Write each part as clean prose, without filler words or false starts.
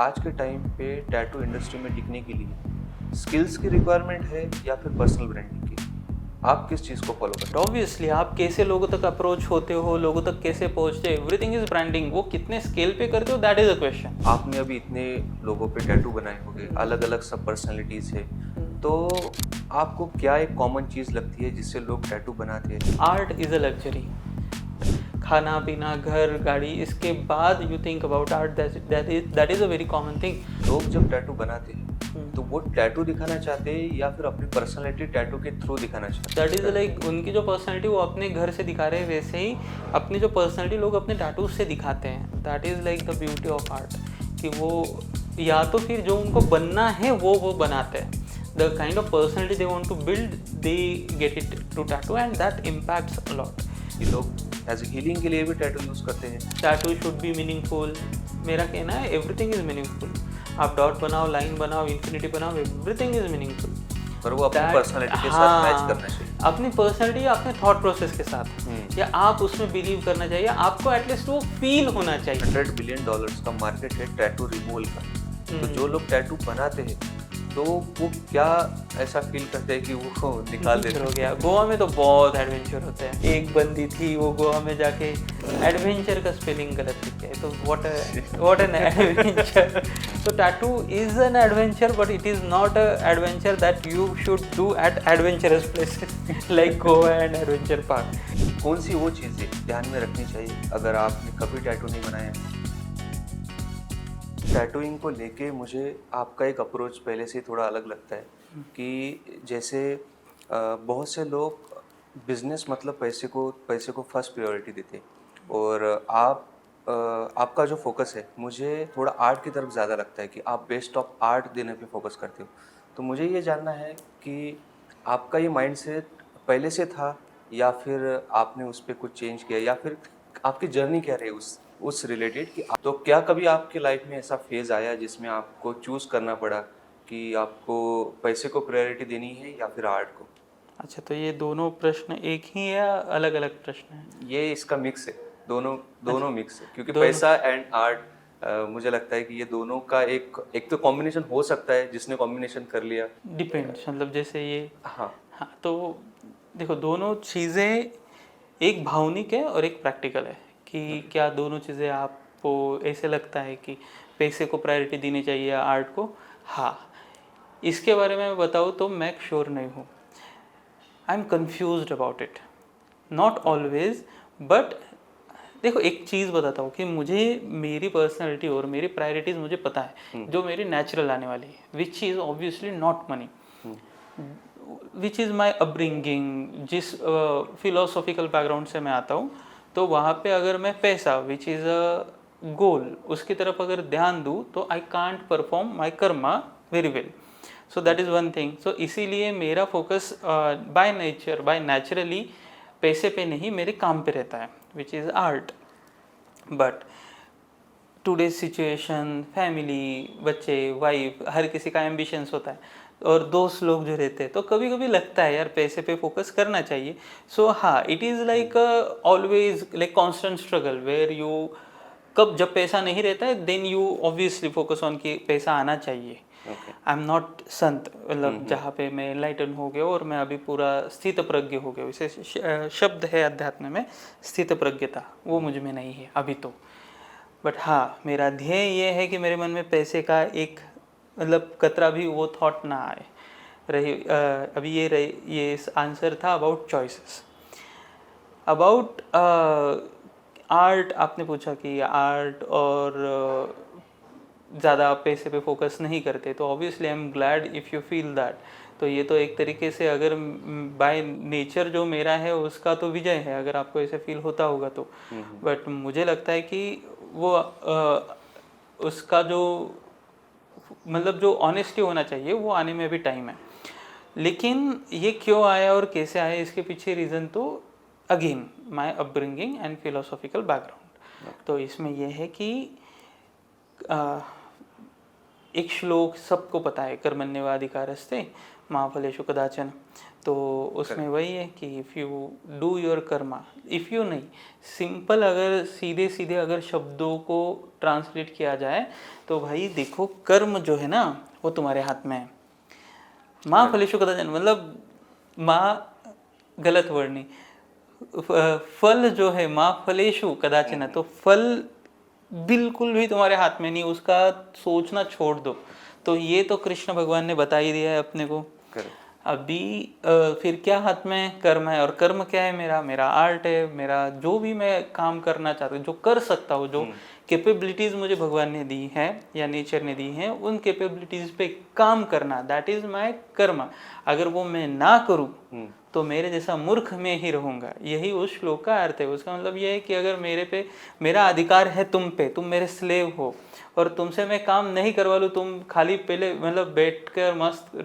आज के टाइम पे टैटू इंडस्ट्री में टिकने के लिए स्किल्स की रिक्वायरमेंट है या फिर पर्सनल ब्रांडिंग की? आप किस चीज़ को फॉलो करते ऑब्वियसली आप कैसे लोगों तक अप्रोच होते हो, लोगों तक कैसे पहुंचते, एवरीथिंग इज ब्रांडिंग। वो कितने स्केल पे करते हो, दैट इज अ क्वेश्चन। हो? आपने अभी इतने लोगों पे टैटू बनाए होंगे, अलग अलग सब पर्सनैलिटीज है, तो आपको क्या एक कॉमन चीज़ लगती है जिससे लोग टैटू बनाते हैं? Art is a luxury. खाना पीना घर गाड़ी, इसके बाद you think about art, that is a very common thing. लोग जब टैटू बनाते हैं तो वो टैटू दिखाना चाहते हैं या फिर अपनी पर्सनैलिटी टैटू के थ्रू दिखाना चाहते हैं? दैट इज लाइक उनकी जो पर्सनैलिटी वो अपने घर से दिखा रहे हैं, वैसे ही अपनी जो पर्सनैलिटी लोग अपने टैटूज से दिखाते हैं। That is like the beauty of art, कि वो या तो फिर जो उनको बनना है वो बनाते हैं। The kind of personality they want to build, they get it through tattoo and that impacts a lot. ये लोग एज ए हीलिंग के लिए भी टैटू यूज़ करते हैं। Tattoo should be meaningful. मेरा कहना है एवरीथिंग इज मीनिंगफुल। आप डॉट बनाओ, लाइन बनाओ, इन्फिनिटी बनाओ, एवरीथिंग इज मीनिंगफुल। पर वो अपनी पर्सनैलिटी के साथ मैच करना चाहिए। अपनी पर्सनैलिटी या अपने थॉट प्रोसेस के साथ, या आप उसमें बिलीव करना चाहिए, आपको एटलीस्ट वो फील होना चाहिए। $100 बिलियन का मार्केट है टैटू रिमूवल का। तो जो लोग टैटू बनाते हैं तो वो क्या ऐसा फील करते हैं कि वो निकाल देते हो गया। गोवा में तो बहुत एडवेंचर होते हैं। एक बंदी थी, वो गोवा में जाके एडवेंचर का स्पेलिंग गलत लिख है, तो व्हाट एन एडवेंचर। तो tattoo is an adventure, but it is not a adventure that you should do at adventurous places like Goa and adventure park. कौन सी वो चीज़ें ध्यान में रखनी चाहिए अगर आपने कभी टैटू नहीं बनाया? टैटूइंग को लेके मुझे आपका एक अप्रोच पहले से थोड़ा अलग लगता है कि जैसे बहुत से लोग बिजनेस मतलब पैसे को फर्स्ट प्रायोरिटी देते हैं, और आपका जो फोकस है मुझे थोड़ा आर्ट की तरफ ज़्यादा लगता है कि आप बेस्ट ऑफ आर्ट देने पे फोकस करते हो। तो मुझे ये जानना है कि आपका ये माइंडसेट पहले से था या फिर आपने उस पर कुछ चेंज किया, या फिर आपकी जर्नी क्या रही उस रिलेटेड कि तो क्या कभी आपके लाइफ में ऐसा फेज़ आया जिसमें आपको चूज़ करना पड़ा कि आपको पैसे को प्रायोरिटी देनी है या फिर आर्ट को? अच्छा, तो ये दोनों प्रश्न एक ही है या अलग अलग प्रश्न है? ये इसका मिक्स है, दोनों मिक्स है, क्योंकि दोनों पैसा एंड आर्ट मुझे लगता है कि ये दोनों का एक तो कॉम्बिनेशन हो सकता है जिसने कॉम्बिनेशन कर लिया। डिपेंड्स, मतलब जैसे ये। हाँ। हाँ, तो देखो, दोनों चीज़ें एक भावनिक है और एक प्रैक्टिकल है, कि क्या दोनों चीज़ें आपको ऐसे लगता है कि पैसे को प्रायोरिटी देनी चाहिए या आर्ट को? हाँ, इसके बारे में बताऊँ तो मैं श्योर नहीं हूँ। I am confused about it, not always, but देखो एक चीज़ बताता हूँ कि मुझे मेरी पर्सनैलिटी और मेरी प्रायोरिटीज़ मुझे पता है जो मेरी नेचुरल आने वाली है, which is obviously not money, which is my upbringing. जिस फिलोसॉफिकल बैकग्राउंड से मैं आता हूँ, तो वहाँ पे अगर मैं पैसा, विच इज़ अ गोल, उसकी तरफ अगर ध्यान दूँ तो I can't perform my karma very well. So that is one thing. So इसीलिए मेरा फोकस बाय नेचुरली पैसे पे नहीं, मेरे काम पे रहता है, which is art. But today's situation, family, बच्चे, वाइफ, हर किसी का एम्बिशंस होता है, और दोस्त लोग जो रहते हैं, तो कभी कभी लगता है यार पैसे पे फोकस करना चाहिए। सो हाँ, it is like always like constant struggle where you, कब जब पैसा नहीं रहता है then you obviously focus on कि पैसा आना चाहिए। आई एम नॉट संत, मतलब जहाँ पे मैं एनलाइटन हो गया और मैं अभी पूरा स्थित प्रज्ञ हो गया, वैसे शब्द है अध्यात्म में स्थित प्रज्ञता, वो मुझ में नहीं है अभी तो। बट हाँ, मेरा ध्येय ये है कि मेरे मन में पैसे का एक मतलब कतरा भी वो थॉट ना आए। अभी ये आंसर था अबाउट चॉइसेस। अबाउट आर्ट, आपने पूछा कि आर्ट और ज़्यादा पैसे पे फोकस नहीं करते, तो obviously I am glad if you feel that. तो ये तो एक तरीके से अगर बाय नेचर जो मेरा है उसका तो विजय है, अगर आपको ऐसे फील होता होगा तो। बट मुझे लगता है कि वो उसका जो मतलब जो ऑनेस्टी होना चाहिए वो आने में भी टाइम है। लेकिन ये क्यों आया और कैसे आया, इसके पीछे रीज़न तो again my upbringing and philosophical background. तो इसमें यह है कि एक श्लोक सबको पता है, कर्मण्येवाधिकारस्ते मा फलेषु कदाचन। तो उसमें वही है कि if you do your Karma, if you नहीं, सिंपल अगर सीधे सीधे अगर शब्दों को ट्रांसलेट किया जाए तो भाई देखो, कर्म जो है ना वो तुम्हारे हाथ में है। माँ फलेषु कदाचन मतलब माँ गलत वर्ड नहीं, फल जो है माँ फलेषु कदाचन, तो फल बिल्कुल भी तुम्हारे हाथ में नहीं, उसका सोचना छोड़ दो। तो ये तो कृष्ण भगवान ने बता ही दिया है अपने को। अभी फिर क्या हाथ में कर्म है, और कर्म क्या है, मेरा आर्ट है, मेरा जो भी मैं काम करना चाहता हूँ, जो कर सकता हूँ, जो कैपेबिलिटीज़ मुझे भगवान ने दी है या नेचर ने दी है, उन कैपेबिलिटीज़ पे काम करना, दैट इज़ माय कर्म। अगर वो मैं ना करूँ तो मेरे जैसा मूर्ख में ही रहूँगा। यही उस श्लोक का अर्थ है। उसका मतलब ये है कि अगर मेरे पे मेरा अधिकार है तुम पे, तुम मेरे स्लेव हो, और तुमसे मैं काम नहीं करवा लूँ, तुम खाली पहले मतलब बैठ कर मस्त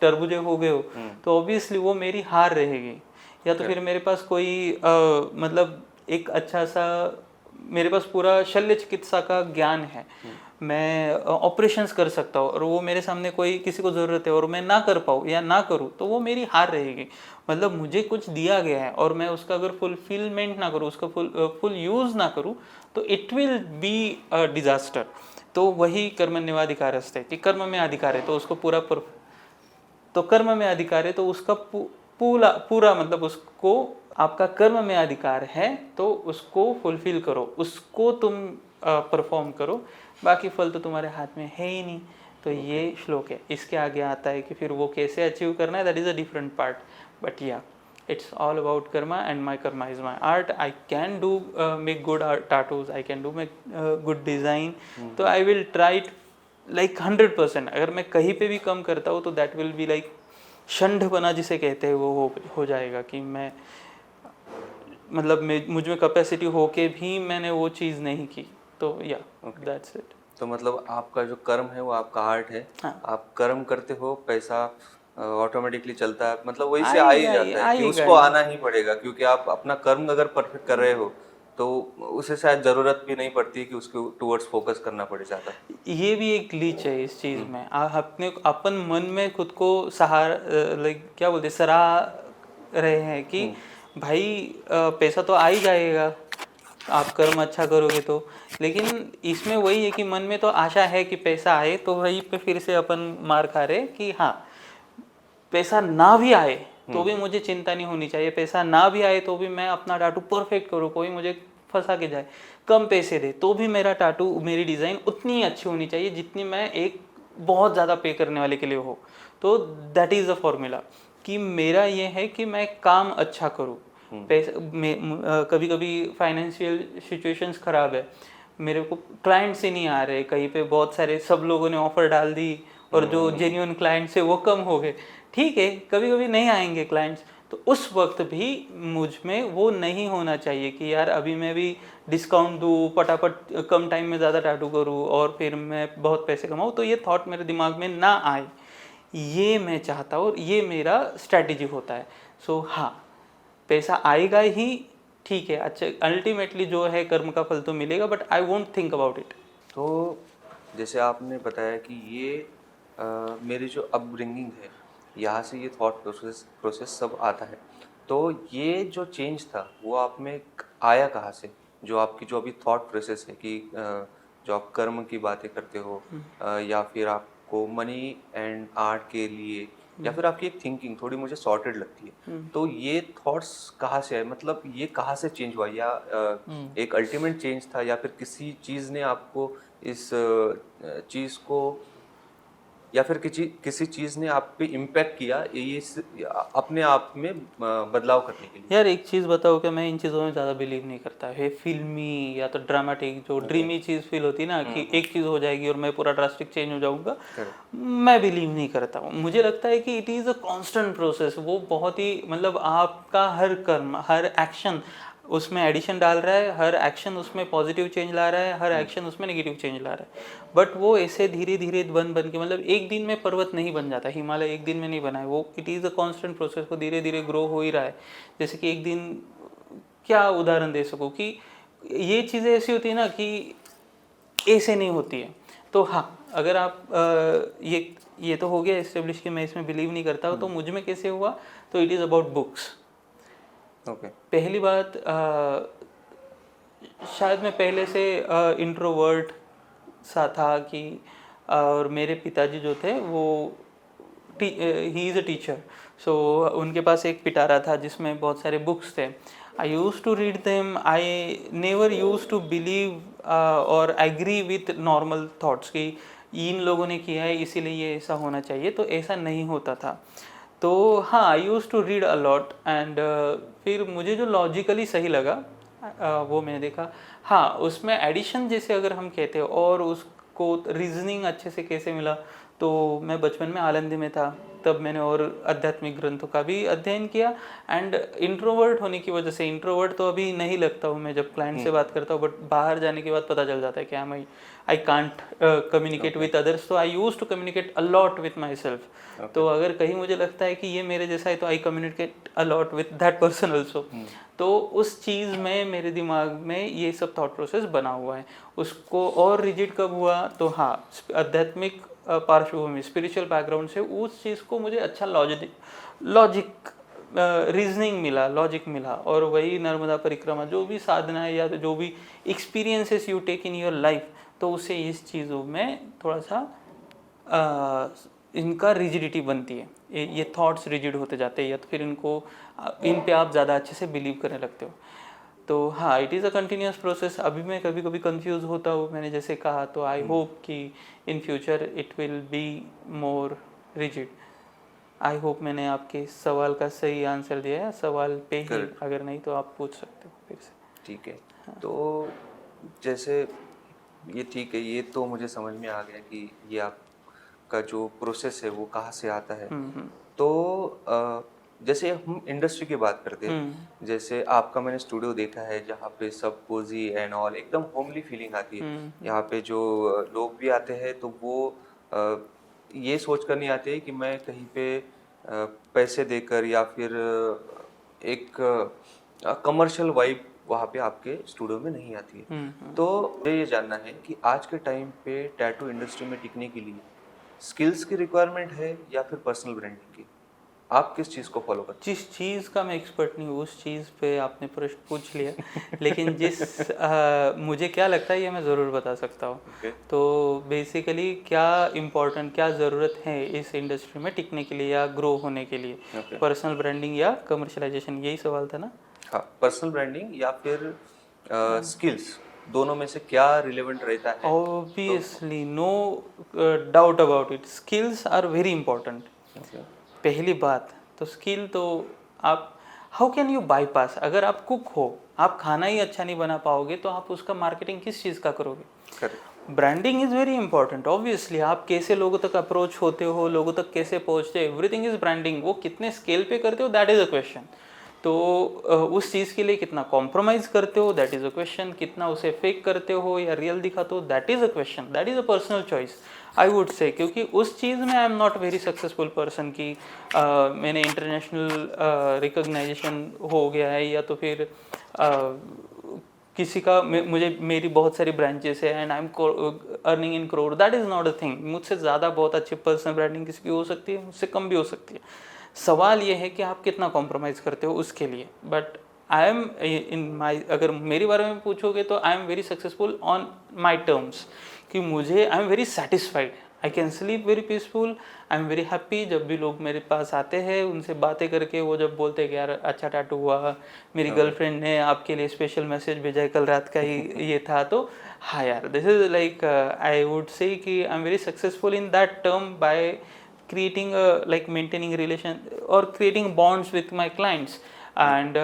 तरबुजे हो गए हो, तो ऑब्वियसली वो मेरी हार रहेगी। या तो फिर मेरे पास कोई मतलब एक अच्छा सा, मेरे पास पूरा शल्य चिकित्सा का ज्ञान है, मैं ऑपरेशंस कर सकता हूँ, और वो मेरे सामने कोई किसी को ज़रूरत है और मैं ना कर पाऊँ या ना करूँ, तो वो मेरी हार रहेगी। मतलब मुझे कुछ दिया गया है और मैं उसका अगर फुलफिलमेंट ना करूँ, उसका फुल यूज़ ना करूँ, तो it will be a disaster. तो वही कर्मण्येवाधिकारस्ते है कि कर्म में अधिकार है तो उसको तो कर्म में अधिकार है तो उसका पूरा मतलब उसको, आपका कर्म में अधिकार है तो उसको फुलफिल करो, उसको तुम परफॉर्म करो, बाकी फल तो तुम्हारे हाथ में है ही नहीं। तो ये श्लोक है। इसके आगे आता है कि फिर वो कैसे अचीव करना है, that is a different part, but या it's all about karma and my karma is my art. I can do make good art tattoos, I can do make good design, तो I will try it like 100%। अगर मैं कहीं पे भी कम करता हूँ तो that will be like षंढपना जिसे कहते हैं वो हो जाएगा कि मैं मतलब मुझ में कैपेसिटी होके भी मैंने वो चीज़ नहीं की। तो या दैट्स इट। तो मतलब आपका जो कर्म है वो आपका आर्ट है। हाँ। आप कर्म करते हो, पैसा ऑटोमेटिकली चलता है, मतलब वही से आ ही जाता है कि उसको आना ही पड़ेगा, क्योंकि आप अपना कर्म अगर परफेक्ट कर रहे हो तो उसे शायद ज़रूरत भी नहीं पड़ती कि उसके टूवर्ड्स फोकस करना पड़े ज़्यादा। ये भी एक ग्लिच है इस चीज़ में। अपने अपन मन में खुद को लाइक क्या बोलते सराह रहे हैं कि भाई पैसा तो आ ही जाएगा आप कर्म अच्छा करोगे तो, लेकिन इसमें वही है कि मन में तो आशा है कि पैसा आए, तो वहीं पे फिर से अपन मार खा रहे कि हाँ पैसा ना भी आए तो भी मुझे चिंता नहीं होनी चाहिए, पैसा ना भी आए तो भी मैं अपना टाटू परफेक्ट करूँ, कोई मुझे फंसा के जाए, कम पैसे दे तो भी मेरा टाटू, मेरी डिज़ाइन उतनी ही अच्छी होनी चाहिए जितनी मैं एक बहुत ज़्यादा पे करने वाले के लिए हो। तो दैट इज़ द फॉर्मूला कि मेरा ये है कि मैं काम अच्छा करूँ। पैसे कभी कभी फाइनेंशियल सिचुएशंस ख़राब है, मेरे को क्लाइंट से नहीं आ रहे, कहीं पे बहुत सारे सब लोगों ने ऑफ़र डाल दी और जो जेन्युइन क्लाइंट्स है वो कम हो गए। ठीक है, कभी कभी नहीं आएंगे क्लाइंट्स, तो उस वक्त भी मुझ में वो नहीं होना चाहिए कि यार अभी मैं भी डिस्काउंट दूँ, फटाफट कम टाइम में ज़्यादा टैटू करूँ और फिर मैं बहुत पैसे कमाऊँ। तो ये थॉट मेरे दिमाग में ना आए, ये मैं चाहता हूँ, ये मेरा स्ट्रैटेजी होता है। सो हाँ, पैसा आएगा ही, ठीक है, अच्छा अल्टीमेटली जो है कर्म का फल तो मिलेगा, but I won't think about it. तो जैसे आपने बताया कि ये मेरी जो अपब्रिंगिंग है, यहाँ से ये थॉट प्रोसेस सब आता है, तो ये जो चेंज था वो आप में आया कहाँ से? जो आपकी जो अभी थॉट प्रोसेस है कि जो आप कर्म की बातें करते हो, या फिर आपको मनी एंड आर्ट के लिए, या फिर आपकी एक थिंकिंग थोड़ी मुझे सॉर्टेड लगती है, तो ये थॉट्स कहाँ से आए, मतलब ये कहाँ से चेंज हुआ, या एक अल्टीमेट चेंज था, या फिर किसी चीज़ ने आपको इस चीज़ को, या फिर किसी चीज़ ने आप पे इम्पैक्ट किया अपने आप में बदलाव करने के लिए? यार एक चीज़ बताओ, कि मैं इन चीज़ों में ज़्यादा बिलीव नहीं करता है। फिल्मी या तो ड्रामेटिक जो ड्रीमी चीज़ फील होती है ना कि एक चीज़ हो जाएगी और मैं पूरा ड्रास्टिक चेंज हो जाऊंगा, मैं बिलीव नहीं करता हूँ। मुझे लगता है कि it is a constant process. वो बहुत ही मतलब आपका हर कर्म, हर एक्शन उसमें एडिशन डाल रहा है, हर एक्शन उसमें पॉजिटिव चेंज ला रहा है, हर एक्शन उसमें नेगेटिव चेंज ला रहा है। बट वो ऐसे धीरे धीरे बन के, मतलब एक दिन में पर्वत नहीं बन जाता, हिमालय एक दिन में नहीं बना है वो। It is a constant process, वो धीरे धीरे ग्रो हो ही रहा है। जैसे कि एक दिन, क्या उदाहरण दे सकूँ कि ये चीज़ें ऐसी होती है ना कि ऐसे नहीं होती है। तो हाँ, अगर आप ये तो हो गया इस्टेब्लिश कि मैं इसमें बिलीव नहीं करता हूँ, तो मुझ में कैसे हुआ, तो it is about books. Okay. पहली बात, शायद मैं पहले से इंट्रोवर्ट सा था कि और मेरे पिताजी जो थे वो ही इज़ अ टीचर, सो उनके पास एक पिटारा था जिसमें बहुत सारे बुक्स थे। I use to read them, I never use to believe और एग्री विथ नॉर्मल थॉट्स कि इन लोगों ने किया है इसीलिए ये ऐसा होना चाहिए, तो ऐसा नहीं होता था। तो हाँ, I use to read a lot and फिर मुझे जो लॉजिकली सही लगा वो मैंने देखा। हाँ, उसमें एडिशन जैसे अगर हम कहते हैं, और उसको रीजनिंग अच्छे से कैसे मिला, तो मैं बचपन में आलंदी में था, तब मैंने और आध्यात्मिक ग्रंथों का भी अध्ययन किया। एंड इंट्रोवर्ट होने की वजह से, इंट्रोवर्ट तो अभी नहीं लगता हूँ मैं जब क्लाइंट से बात करता हूँ, बट बाहर जाने के बाद पता चल जाता है कि I can't communicate with others, तो I use to communicate a lot with myself. तो अगर कहीं मुझे लगता है कि ये मेरे जैसा है, तो I communicate a lot with that person also. तो उस चीज़ में मेरे दिमाग में ये सब थॉट प्रोसेस बना हुआ है। उसको और रिजिड कब हुआ, तो हाँ, आध्यात्मिक पार्श्वभूमि, स्पिरिचुअल बैकग्राउंड से उस चीज़ को मुझे अच्छा लॉजिक रीजनिंग मिला, लॉजिक मिला। और वही नर्मदा परिक्रमा, जो भी साधना है या तो जो भी experiences you take in your life, तो उससे इस चीज़ों में थोड़ा सा इनका रिजिडिटी बनती है, ये थॉट्स रिजिड होते जाते हैं, या तो फिर इन पे आप ज़्यादा अच्छे से बिलीव करने लगते हो। तो हाँ, it is a continuous process. अभी मैं कभी कभी कंफ्यूज होता हूँ, मैंने जैसे कहा, तो आई होप कि in future it will be more rigid. I hope मैंने आपके सवाल का सही आंसर दिया है। सवाल पे ही, Correct. अगर नहीं तो आप पूछ सकते हो फिर से। ठीक है। तो जैसे ये ठीक है, ये तो मुझे समझ में आ गया कि ये आपका जो प्रोसेस है वो कहाँ से आता है। तो जैसे हम इंडस्ट्री की बात करते हैं, जैसे आपका मैंने स्टूडियो देखा है जहाँ पे सब कोजी एंड ऑल, एकदम होमली फीलिंग आती है। यहाँ पे जो लोग भी आते हैं तो वो ये सोच कर नहीं आते कि मैं कहीं पे पैसे देकर या फिर एक कमर्शियल वाइब वहाँ पे आपके स्टूडियो में नहीं आती है। तो मुझे ये जानना है कि आज के टाइम पे टैटू इंडस्ट्री में टिकने के लिए स्किल्स की रिक्वायरमेंट है या फिर पर्सनल ब्रांडिंग की? आप किस चीज़ को फॉलो करते जिस चीज़ का मैं एक्सपर्ट नहीं हूँ उस चीज़ पे आपने प्रश्न पूछ लिया, लेकिन मुझे क्या लगता है ये मैं ज़रूर बता सकता हूँ। Okay. तो बेसिकली क्या इम्पोर्टेंट, क्या ज़रूरत है इस इंडस्ट्री में टिकने के लिए या ग्रो होने के लिए, Okay. पर्सनल ब्रांडिंग या कमर्शलाइजेशन, यही सवाल था ना? हाँ, पर्सनल ब्रांडिंग या फिर स्किल्स, दोनों में से क्या रिलेवेंट रहता है? Obviously no doubt about it, skills are very important. Okay. पहली बात तो स्किल तो आप, हाउ कैन यू बाईपास, अगर आप कुक हो, आप खाना ही अच्छा नहीं बना पाओगे तो आप उसका मार्केटिंग किस चीज़ का करोगे? Correct. Branding is very important. Obviously आप कैसे लोगों तक अप्रोच होते हो, लोगों तक कैसे पहुँचते हो, एवरीथिंग इज़ ब्रांडिंग। वो कितने स्केल पे करते हो, दैट इज़ अ क्वेश्चन। तो उस चीज़ के लिए कितना कॉम्प्रोमाइज़ करते हो, दैट इज़ अ क्वेश्चन। कितना उसे फेक करते हो या रियल दिखाते हो, that is a question, that is a personal choice I would से। क्योंकि उस चीज़ में आई am not very successful person कि मैंने इंटरनेशनल रिकग्नाइजेशन हो गया है, या तो फिर किसी का मुझे, मेरी बहुत सारी ब्रांचेस है and I am earning in crore, that is not a thing. मुझसे ज़्यादा बहुत अच्छी पर्सनल ब्रांडिंग किसी की हो सकती है, मुझसे कम भी हो सकती है। सवाल ये है कि आप कितना कॉम्प्रोमाइज़ करते हो उसके लिए। बट आई एम इन माई, अगर मेरे बारे में पूछोगे तो I am very successful on my terms, कि मुझे आई am very satisfied, I can sleep very peaceful, I am very happy. जब भी लोग मेरे पास आते हैं उनसे बातें करके, वो जब बोलते हैं कि यार अच्छा टैटू हुआ, मेरी गर्लफ्रेंड ने आपके लिए स्पेशल मैसेज भेजा है, कल रात का ही ये था, तो हाँ यार, this is like I would say कि I am very successful in that term by creating like maintaining relation or creating bonds with my clients. And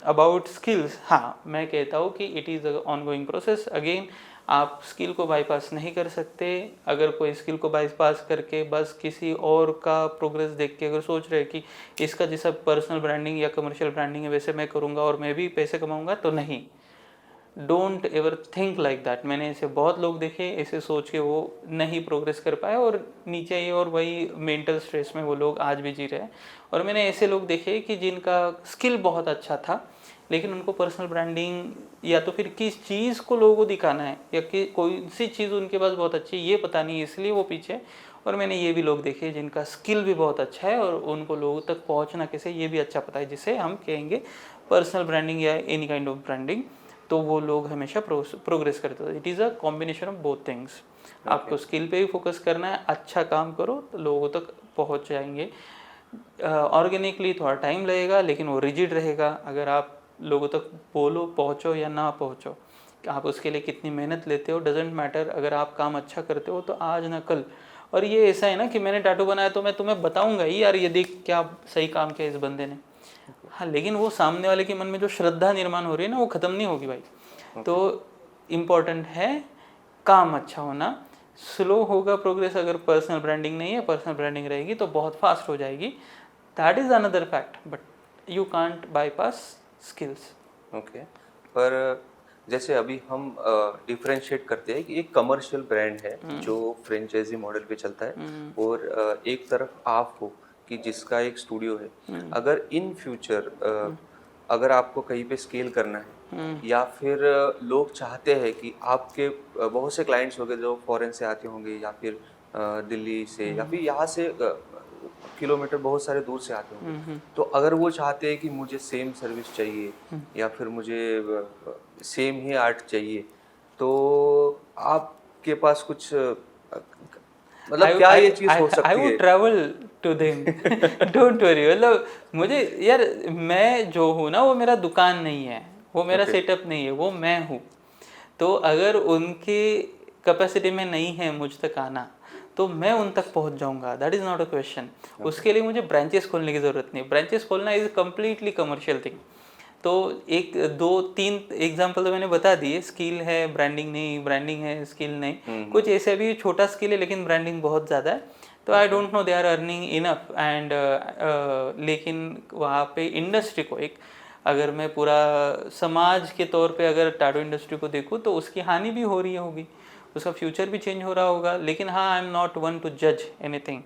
about skills, हाँ मैं कहता हूँ कि it is a ongoing process. Again, आप skill को bypass नहीं कर सकते। अगर कोई स्किल को बाईपास करके बस किसी और का प्रोग्रेस देख के अगर सोच रहे कि इसका जैसा पर्सनल ब्रांडिंग या कमर्शियल ब्रांडिंग है वैसे मैं करूँगा और मैं भी पैसे कमाऊँगा, तो नहीं, don't ever think like that. मैंने ऐसे बहुत लोग देखे, ऐसे सोच के वो नहीं प्रोग्रेस कर पाए और नीचे ही, और वही मेंटल स्ट्रेस में वो लोग आज भी जी रहे हैं। और मैंने ऐसे लोग देखे कि जिनका स्किल बहुत अच्छा था लेकिन उनको पर्सनल ब्रांडिंग या तो फिर किस चीज़ को लोगों को दिखाना है या कि कोई सी चीज़ उनके पास बहुत अच्छी है ये पता नहीं, इसलिए वो पीछे। और मैंने ये भी लोग देखे जिनका स्किल भी बहुत अच्छा है और उनको लोगों तक पहुंचना कैसे ये भी अच्छा पता है, जिसे हम कहेंगे पर्सनल ब्रांडिंग या एनी काइंड ऑफ ब्रांडिंग। तो वो लोग हमेशा प्रोग्रेस करते हैं। It is a combination of both things. आपको स्किल पे भी फोकस करना है, अच्छा काम करो तो लोगों तक पहुंच जाएंगे। ऑर्गेनिकली थोड़ा टाइम लगेगा लेकिन वो रिजिड रहेगा। अगर आप लोगों तक बोलो पहुंचो या ना पहुंचो, आप उसके लिए कितनी मेहनत लेते हो डजेंट मैटर। अगर आप काम अच्छा करते हो तो आज ना कल। और ये ऐसा है ना कि मैंने टैटू बनाया तो मैं तुम्हें बताऊंगा ही यार ये देख क्या सही काम किया इस बंदे ने। हाँ, लेकिन वो सामने वाले के मन में जो श्रद्धा निर्माण हो रही है ना वो ख़त्म नहीं होगी भाई। तो इम्पोर्टेंट है काम अच्छा होना। स्लो होगा प्रोग्रेस अगर पर्सनल ब्रांडिंग नहीं है। पर्सनल ब्रांडिंग रहेगी तो बहुत फास्ट हो जाएगी। That is another fact, but you can't bypass skills. Okay, पर जैसे अभी हम डिफरेंशिएट करते हैं कि एक कमर्शियल ब्रांड है जो फ्रेंचाइजी मॉडल पे चलता है और एक तरफ आप हो कि जिसका एक स्टूडियो है। अगर इन फ्यूचर अगर आपको कहीं पे स्केल करना है या फिर लोग चाहते हैं कि आपके बहुत से क्लाइंट्स हो गए जो फॉरेन से आते होंगे या फिर दिल्ली से या फिर यहाँ से किलोमीटर बहुत सारे दूर से आते होंगे, तो अगर वो चाहते हैं कि मुझे सेम सर्विस चाहिए या फिर मुझे सेम ही आर्ट चाहिए, तो आपके पास कुछ मतलब क्या ये चीज़ हो सकती है? I would travel to them don't worry. मतलब मुझे यार, मैं जो हूँ ना वो मेरा दुकान नहीं है, वो मेरा सेटअप नहीं है, वो मैं हूँ। तो अगर उनकी कैपेसिटी में नहीं है मुझ तक आना तो मैं उन तक पहुंच जाऊंगा। That is not a question. उसके लिए मुझे ब्रांचेस खोलने की ज़रूरत नहीं। ब्रांचेस खोलना इज़ कम्प्लीटली कमर्शियल थिंग। तो एक दो तीन एग्जांपल तो मैंने बता दिए। स्किल है, ब्रांडिंग नहीं, ब्रांडिंग है, स्किल नहीं। कुछ ऐसे भी छोटा स्किल है लेकिन ब्रांडिंग बहुत ज़्यादा है। तो I don't know they are earning enough and लेकिन वहाँ पे इंडस्ट्री को एक, अगर मैं पूरा समाज के तौर पे अगर टैटू इंडस्ट्री को देखूँ तो उसकी हानि भी हो रही होगी, उसका फ्यूचर भी चेंज हो रहा होगा। लेकिन हाँ, आई एम नॉट वन टू जज एनीथिंग।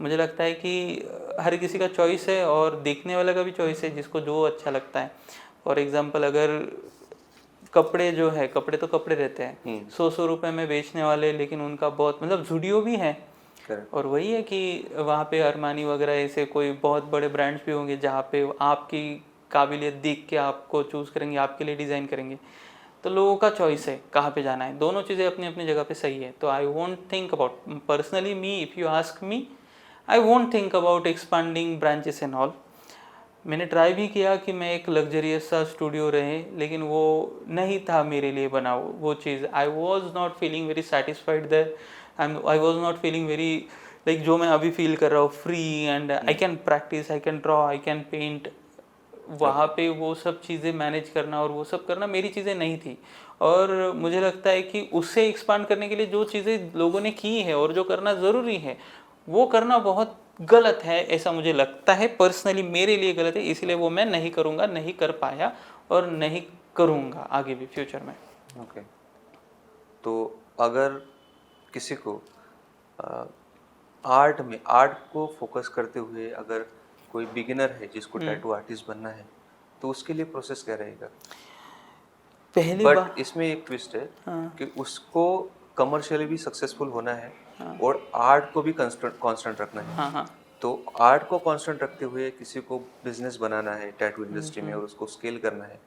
मुझे लगता है कि हर किसी का चॉइस है और देखने वाला का भी चॉइस है, जिसको जो अच्छा लगता है। फॉर एग्जांपल अगर कपड़े जो है, कपड़े तो कपड़े रहते हैं 100 रुपए में बेचने वाले, लेकिन उनका बहुत मतलब जुडियो भी है। और वही है कि वहाँ पे अरमानी वगैरह ऐसे कोई बहुत बड़े ब्रांड्स भी होंगे जहाँ पे आपकी काबिलियत देख के आपको चूज़ करेंगे, आपके लिए डिज़ाइन करेंगे। तो लोगों का चॉइस है कहाँ पे जाना है। दोनों चीज़ें अपनी अपनी जगह पे सही है। तो I won't think about, personally me, if you ask me, I won't think about expanding branches and all. मैंने ट्राई भी किया कि मैं एक लग्जरियस सा स्टूडियो रहे, लेकिन वो नहीं था मेरे लिए बना वो चीज़। I was not feeling very satisfied there. I was not feeling very like जो मैं अभी फील कर रहा हूँ, free and I can practise, I can draw, I can paint. वहाँ पे वो सब चीज़ें मैनेज करना और वो सब करना मेरी चीज़ें नहीं थी। और मुझे लगता है कि उससे एक्सपांड करने के लिए जो चीज़ें लोगों ने की है और जो करना ज़रूरी है वो करना बहुत गलत है, ऐसा मुझे लगता है। पर्सनली मेरे लिए गलत है, इसलिए वो मैं नहीं करूँगा, नहीं कर पाया और नहीं करूँगा आगे भी फ्यूचर में। ओके, तो अगर किसी को आर्ट को फोकस करते हुए अगर कोई बिगिनर है जिसको टैटू आर्टिस्ट बनना है, तो उसके लिए प्रोसेस क्या रहेगा? पहली बट बार इसमें एक ट्विस्ट है कि उसको कमर्शियली भी सक्सेसफुल होना है और आर्ट को भी कांस्टेंट रखना है। तो आर्ट को कांस्टेंट रखते हुए किसी को बिजनेस बनाना है टैटू इंडस्ट्री में और उसको स्केल करना है,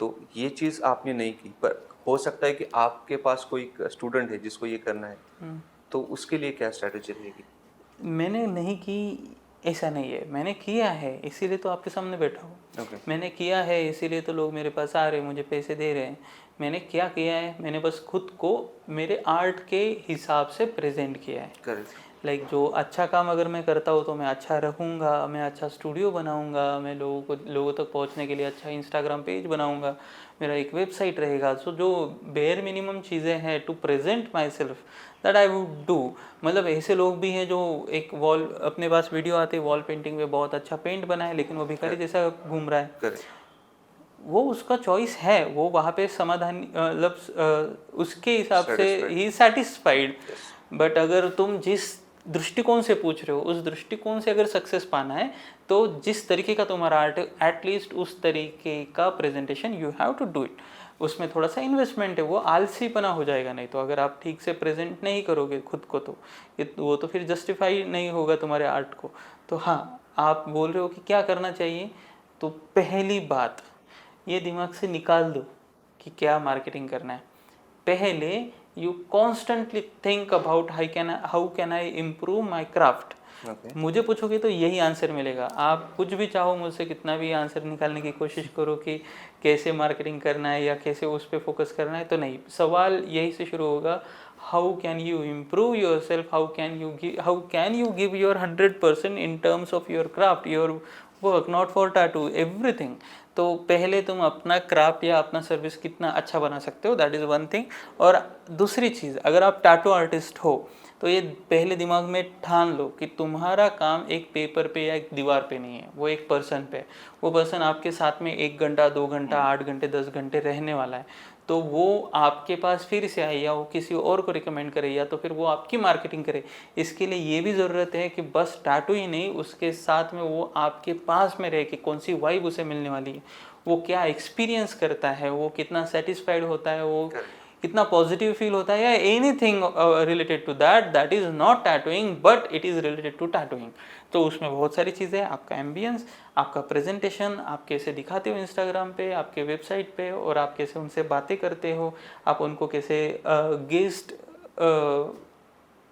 तो ये चीज़ आपने नहीं की। पर हो सकता है कि आपके पास कोई स्टूडेंट है जिसको ये करना है, तो उसके लिए क्या स्ट्रैटेजी रहेगी? मैंने नहीं की ऐसा नहीं है, मैंने किया है इसीलिए तो आपके सामने बैठा हूँ। मैंने किया है इसीलिए तो लोग मेरे पास आ रहे हैं, मुझे पैसे दे रहे हैं। मैंने क्या किया है, मैंने बस खुद को मेरे आर्ट के हिसाब से प्रेजेंट किया है। करेक्ट। लाइक जो अच्छा काम अगर मैं करता हूँ तो मैं अच्छा रहूँगा, मैं अच्छा स्टूडियो बनाऊँगा, मैं लोगों तक पहुँचने के लिए अच्छा इंस्टाग्राम पेज बनाऊँगा, मेरा एक वेबसाइट रहेगा। सो जो बेयर मिनिमम चीज़ें हैं to present myself, that I would do. मतलब ऐसे लोग भी हैं जो एक वॉल, अपने पास वीडियो आते हैं वॉल पेंटिंग में बहुत अच्छा पेंट बना है लेकिन वो भिखारी जैसा घूम रहा है। वो उसका चॉइस है, वो वहाँ पे समाधान मतलब उसके हिसाब से ही सेटिस्फाइड। बट अगर तुम जिस दृष्टिकोण से पूछ रहे हो, उस दृष्टिकोण से अगर सक्सेस पाना है तो जिस तरीके का तुम्हारा आर्ट है एटलीस्ट उस तरीके का presentation you have to do it. उसमें थोड़ा सा इन्वेस्टमेंट है, वो आलसीपना हो जाएगा नहीं तो, अगर आप ठीक से प्रेजेंट नहीं करोगे खुद को तो वो तो फिर जस्टिफाई नहीं होगा तुम्हारे आर्ट को। तो हाँ, आप बोल रहे हो कि क्या करना चाहिए, तो पहली बात ये दिमाग से निकाल दो कि क्या मार्केटिंग करना है। पहले you constantly think about how can I improve my craft. मुझे पूछोगे तो यही आंसर मिलेगा। आप कुछ भी चाहो मुझसे, कितना भी आंसर निकालने की कोशिश करो कि कैसे मार्केटिंग करना है या कैसे उस पर फोकस करना है, तो नहीं, सवाल यही से शुरू होगा, how can you improve your self, how can you give your 100% in terms of your craft, your work, not for tattoo, everything. तो पहले तुम अपना क्राफ्ट या अपना सर्विस कितना अच्छा बना सकते हो, दैट इज़ वन थिंग। और दूसरी चीज़, अगर आप टैटू आर्टिस्ट हो तो ये पहले दिमाग में ठान लो कि तुम्हारा काम एक पेपर पे या एक दीवार पे नहीं है, वो एक पर्सन पे है। वो पर्सन आपके साथ में 1 घंटा 2 घंटा 8 घंटे 10 घंटे रहने वाला है। तो वो आपके पास फिर से आए या वो किसी और को रिकमेंड करे या तो फिर वो आपकी मार्केटिंग करे, इसके लिए ये भी ज़रूरत है कि बस टैटू ही नहीं, उसके साथ में वो आपके पास में रहे कि कौन सी वाइब उसे मिलने वाली है, वो क्या एक्सपीरियंस करता है, वो कितना सेटिस्फाइड होता है, वो कितना पॉजिटिव फील होता है, या anything related to that is not tattooing but it is related to tattooing. तो उसमें बहुत सारी चीज़ें, आपका एम्बियंस, आपका प्रेजेंटेशन, आप कैसे दिखाते हो इंस्टाग्राम पे, आपके वेबसाइट पे, और आप कैसे उनसे बातें करते हो, आप उनको कैसे गेस्ट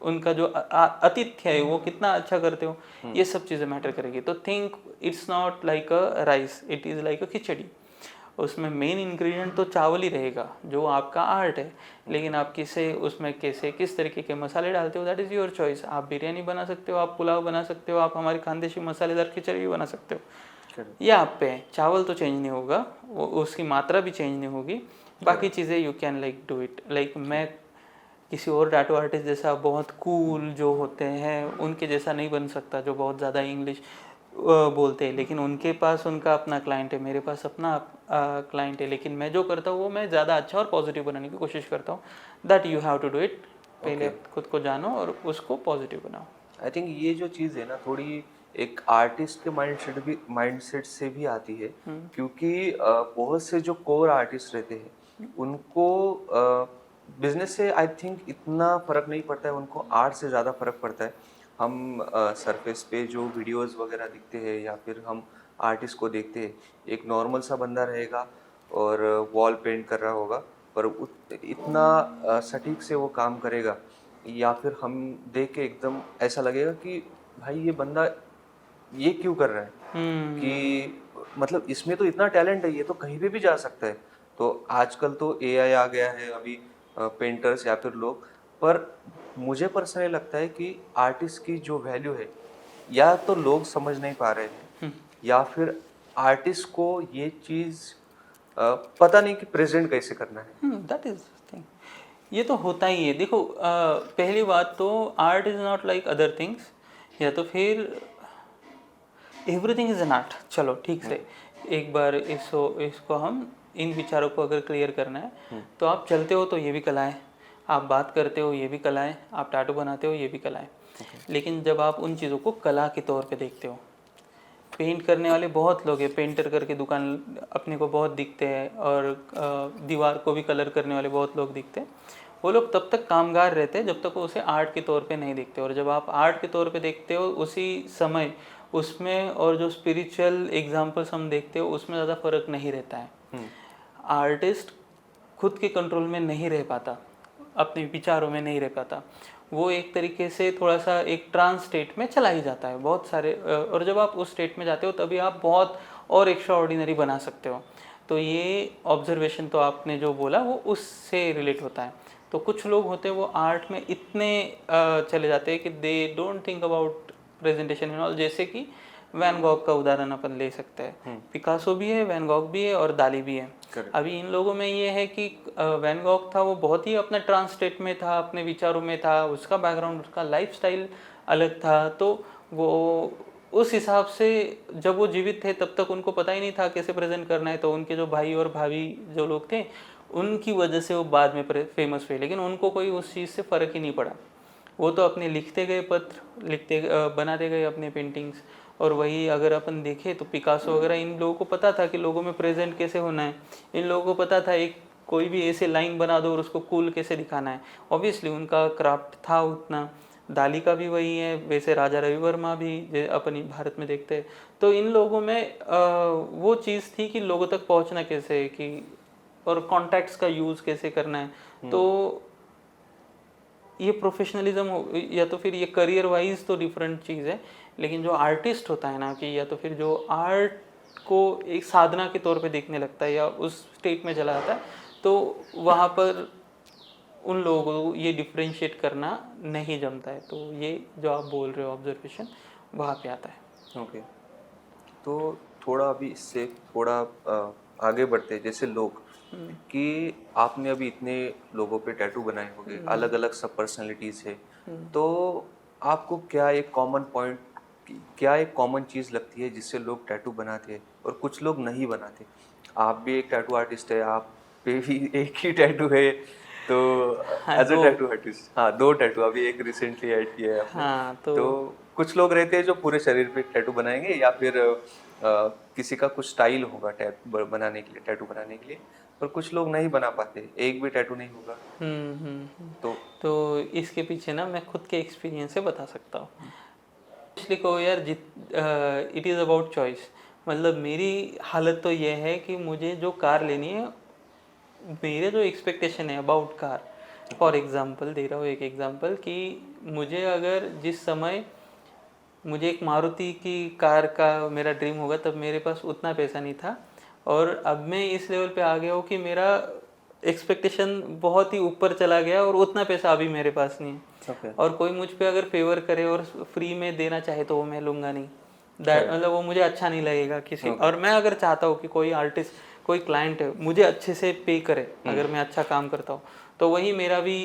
उनका जो आतिथ्य है वो कितना अच्छा करते हो, ये सब चीज़ें मैटर करेगी। तो think it's not like a rice, it is like a khichdi. उसमें मेन इंग्रेडिएंट तो चावल ही रहेगा जो आपका आर्ट है, लेकिन आप उसमें किस तरीके के मसाले डालते हो, दैट इज़ योर चॉइस। आप बिरयानी बना सकते हो, आप पुलाव बना सकते हो, आप हमारी खानदेशी मसालेदार खिचड़ी भी बना सकते हो, ये आप पे है। चावल तो चेंज नहीं होगा, वो उसकी मात्रा भी चेंज नहीं होगी, बाकी चीज़ें you can like do it. Like मैं किसी और टैटू आर्टिस्ट जैसा बहुत कूल जो होते हैं उनके जैसा नहीं बन सकता, जो बहुत ज़्यादा इंग्लिश बोलते हैं, लेकिन उनके पास उनका अपना क्लाइंट है, मेरे पास अपना क्लाइंट है, लेकिन मैं जो करता हूँ वो मैं ज़्यादा अच्छा और पॉजिटिव बनाने की कोशिश करता हूँ। That you have to do it. पहले खुद को जानो और उसको पॉजिटिव बनाओ। आई थिंक ये जो चीज़ है ना, थोड़ी एक आर्टिस्ट के माइंडसेट से भी आती है, क्योंकि बहुत से जो कोर आर्टिस्ट रहते हैं उनको बिजनेस से आई थिंक इतना फर्क नहीं पड़ता है, उनको आर्ट से ज़्यादा फर्क पड़ता है। हम सरफेस पे जो वीडियोस वगैरह दिखते हैं या फिर हम आर्टिस्ट को देखते हैं, एक नॉर्मल सा बंदा रहेगा और वॉल पेंट कर रहा होगा, पर इतना सटीक से वो काम करेगा, या फिर हम देख के एकदम ऐसा लगेगा कि भाई ये बंदा ये क्यों कर रहा है, कि मतलब इसमें तो इतना टैलेंट है, ये तो कहीं पे भी जा सकता है। तो आजकल तो एआई आ गया है, अभी पेंटर्स या फिर लोग, पर मुझे पर्सनली लगता है कि आर्टिस्ट की जो वैल्यू है या तो लोग समझ नहीं पा रहे हैं, या फिर आर्टिस्ट को ये चीज़ पता नहीं कि प्रेजेंट कैसे करना है। दैट इज थिंग, ये तो होता ही है। देखो पहली बात तो art is not like other things, या तो फिर एवरीथिंग इज़ एन आर्ट। चलो ठीक से एक बार इसको हम इन विचारों को अगर क्लियर करना है तो आप चलते हो तो ये भी कला है, आप बात करते हो ये भी कला है, आप टैटू बनाते हो ये भी कला है। लेकिन जब आप उन चीज़ों को कला के तौर पे देखते हो, पेंट करने वाले बहुत लोग हैं, पेंटर करके दुकान अपने को बहुत दिखते हैं, और दीवार को भी कलर करने वाले बहुत लोग दिखते हैं। वो लोग तब तक कामगार रहते हैं जब तक वो उसे आर्ट के तौर पे नहीं देखते, और जब आप आर्ट के तौर पे देखते हो उसी समय उसमें और जो स्पिरिचुअल एग्जाम्पल्स हम देखते हो उसमें ज़्यादा फर्क नहीं रहता है। आर्टिस्ट खुद के कंट्रोल में नहीं रह पाता, अपने विचारों में नहीं रह पाता, वो एक तरीके से थोड़ा सा एक ट्रांस स्टेट में चला ही जाता है बहुत सारे, और जब आप उस स्टेट में जाते हो तभी आप बहुत और एक्स्ट्रा ऑर्डिनरी बना सकते हो। तो ये ऑब्जर्वेशन तो आपने जो बोला वो उससे रिलेट होता है। तो कुछ लोग होते हैं वो आर्ट में इतने चले जाते हैं कि they don't think about presentation and all. जैसे कि वैन गॉग का उदाहरण अपन ले सकते हैं, पिकासो भी है, वैन गॉग भी है और दाली भी है। अभी इन लोगों में ये है कि वैन गॉग था वो बहुत ही अपना ट्रांस स्टेट में था, अपने विचारों में था, उसका बैकग्राउंड, उसका लाइफस्टाइल अलग था। तो वो उस हिसाब से जब वो जीवित थे तब तक उनको पता ही नहीं था कैसे प्रेजेंट करना है। तो उनके जो भाई और भाभी जो लोग थे उनकी वजह से वो बाद में फेमस हुए, लेकिन उनको कोई उस चीज़ से फ़र्क ही नहीं पड़ा। वो तो अपने लिखते गए पत्र, बनाते गए अपने पेंटिंग्स। और वही अगर अपन देखें तो पिकासो वगैरह, इन लोगों को पता था कि लोगों में प्रेजेंट कैसे होना है, इन लोगों को पता था एक कोई भी ऐसे लाइन बना दो और उसको कूल कैसे दिखाना है। ऑब्वियसली उनका क्राफ्ट था उतना। दाली का भी वही है, वैसे राजा रवि वर्मा भी अपनी भारत में देखते हैं। तो इन लोगों में वो चीज़ थी कि लोगों तक पहुंचना कैसे है, कि और कॉन्टैक्ट्स का यूज़ कैसे करना है। तो ये प्रोफेशनलिज्म या तो फिर ये करियर वाइज तो डिफरेंट चीज़ है, लेकिन जो आर्टिस्ट होता है ना, कि या तो फिर जो आर्ट को एक साधना के तौर पे देखने लगता है या उस स्टेट में चला जाता है, तो वहाँ पर उन लोगों को ये डिफ्रेंशिएट करना नहीं जमता है। तो ये जो आप बोल रहे हो ऑब्जर्वेशन, वहाँ पे आता है। ओके, तो थोड़ा अभी इससे थोड़ा आगे बढ़ते हैं। जैसे लोग कि आपने अभी इतने लोगों पे टैटू बनाए होंगे, अलग अलग सब पर्सनैलिटीज़ है, तो आपको क्या एक कॉमन चीज़ लगती है जिससे लोग टैटू बनाते हैं और कुछ लोग नहीं बनाते? आप भी एक टैटू आर्टिस्ट है, आप पे भी एक ही टैटू है, तो हाँ, एज अ दो। टैटू आर्टिस्ट, हाँ 2 टैटू, अभी एक रिसेंटली ऐड किया है आपने। हाँ, तो तो कुछ लोग रहते हैं जो पूरे शरीर पे टैटू बनाएंगे, या फिर किसी का कुछ स्टाइल होगा बनाने के लिए, टैटू बनाने के लिए, पर कुछ लोग नहीं बना पाते, एक भी टैटू नहीं होगा। तो तो इसके पीछे ना मैं खुद के एक्सपीरियंस से बता सकता हूँ। इसलिए कहो यार, इट इज़ अबाउट चॉइस। मतलब मेरी हालत तो ये है कि मुझे जो कार लेनी है, मेरे जो एक्सपेक्टेशन है अबाउट कार, फॉर एग्जांपल दे रहा हूँ एक एग्जांपल, कि मुझे अगर जिस समय मुझे एक मारुति की कार का मेरा ड्रीम होगा, तब मेरे पास उतना पैसा नहीं था। और अब मैं इस लेवल पे आ गया हूँ कि मेरा एक्सपेक्टेशन बहुत ही ऊपर चला गया और उतना पैसा अभी मेरे पास नहीं है। ओके, और कोई मुझ पे अगर फेवर करे और फ्री में देना चाहे तो वो मैं लूँगा नहीं। मतलब वो मुझे अच्छा नहीं लगेगा किसी। और मैं अगर चाहता हूँ कि कोई आर्टिस्ट, कोई क्लाइंट है, मुझे अच्छे से पे करे अगर मैं अच्छा काम करता हूँ, तो वही मेरा भी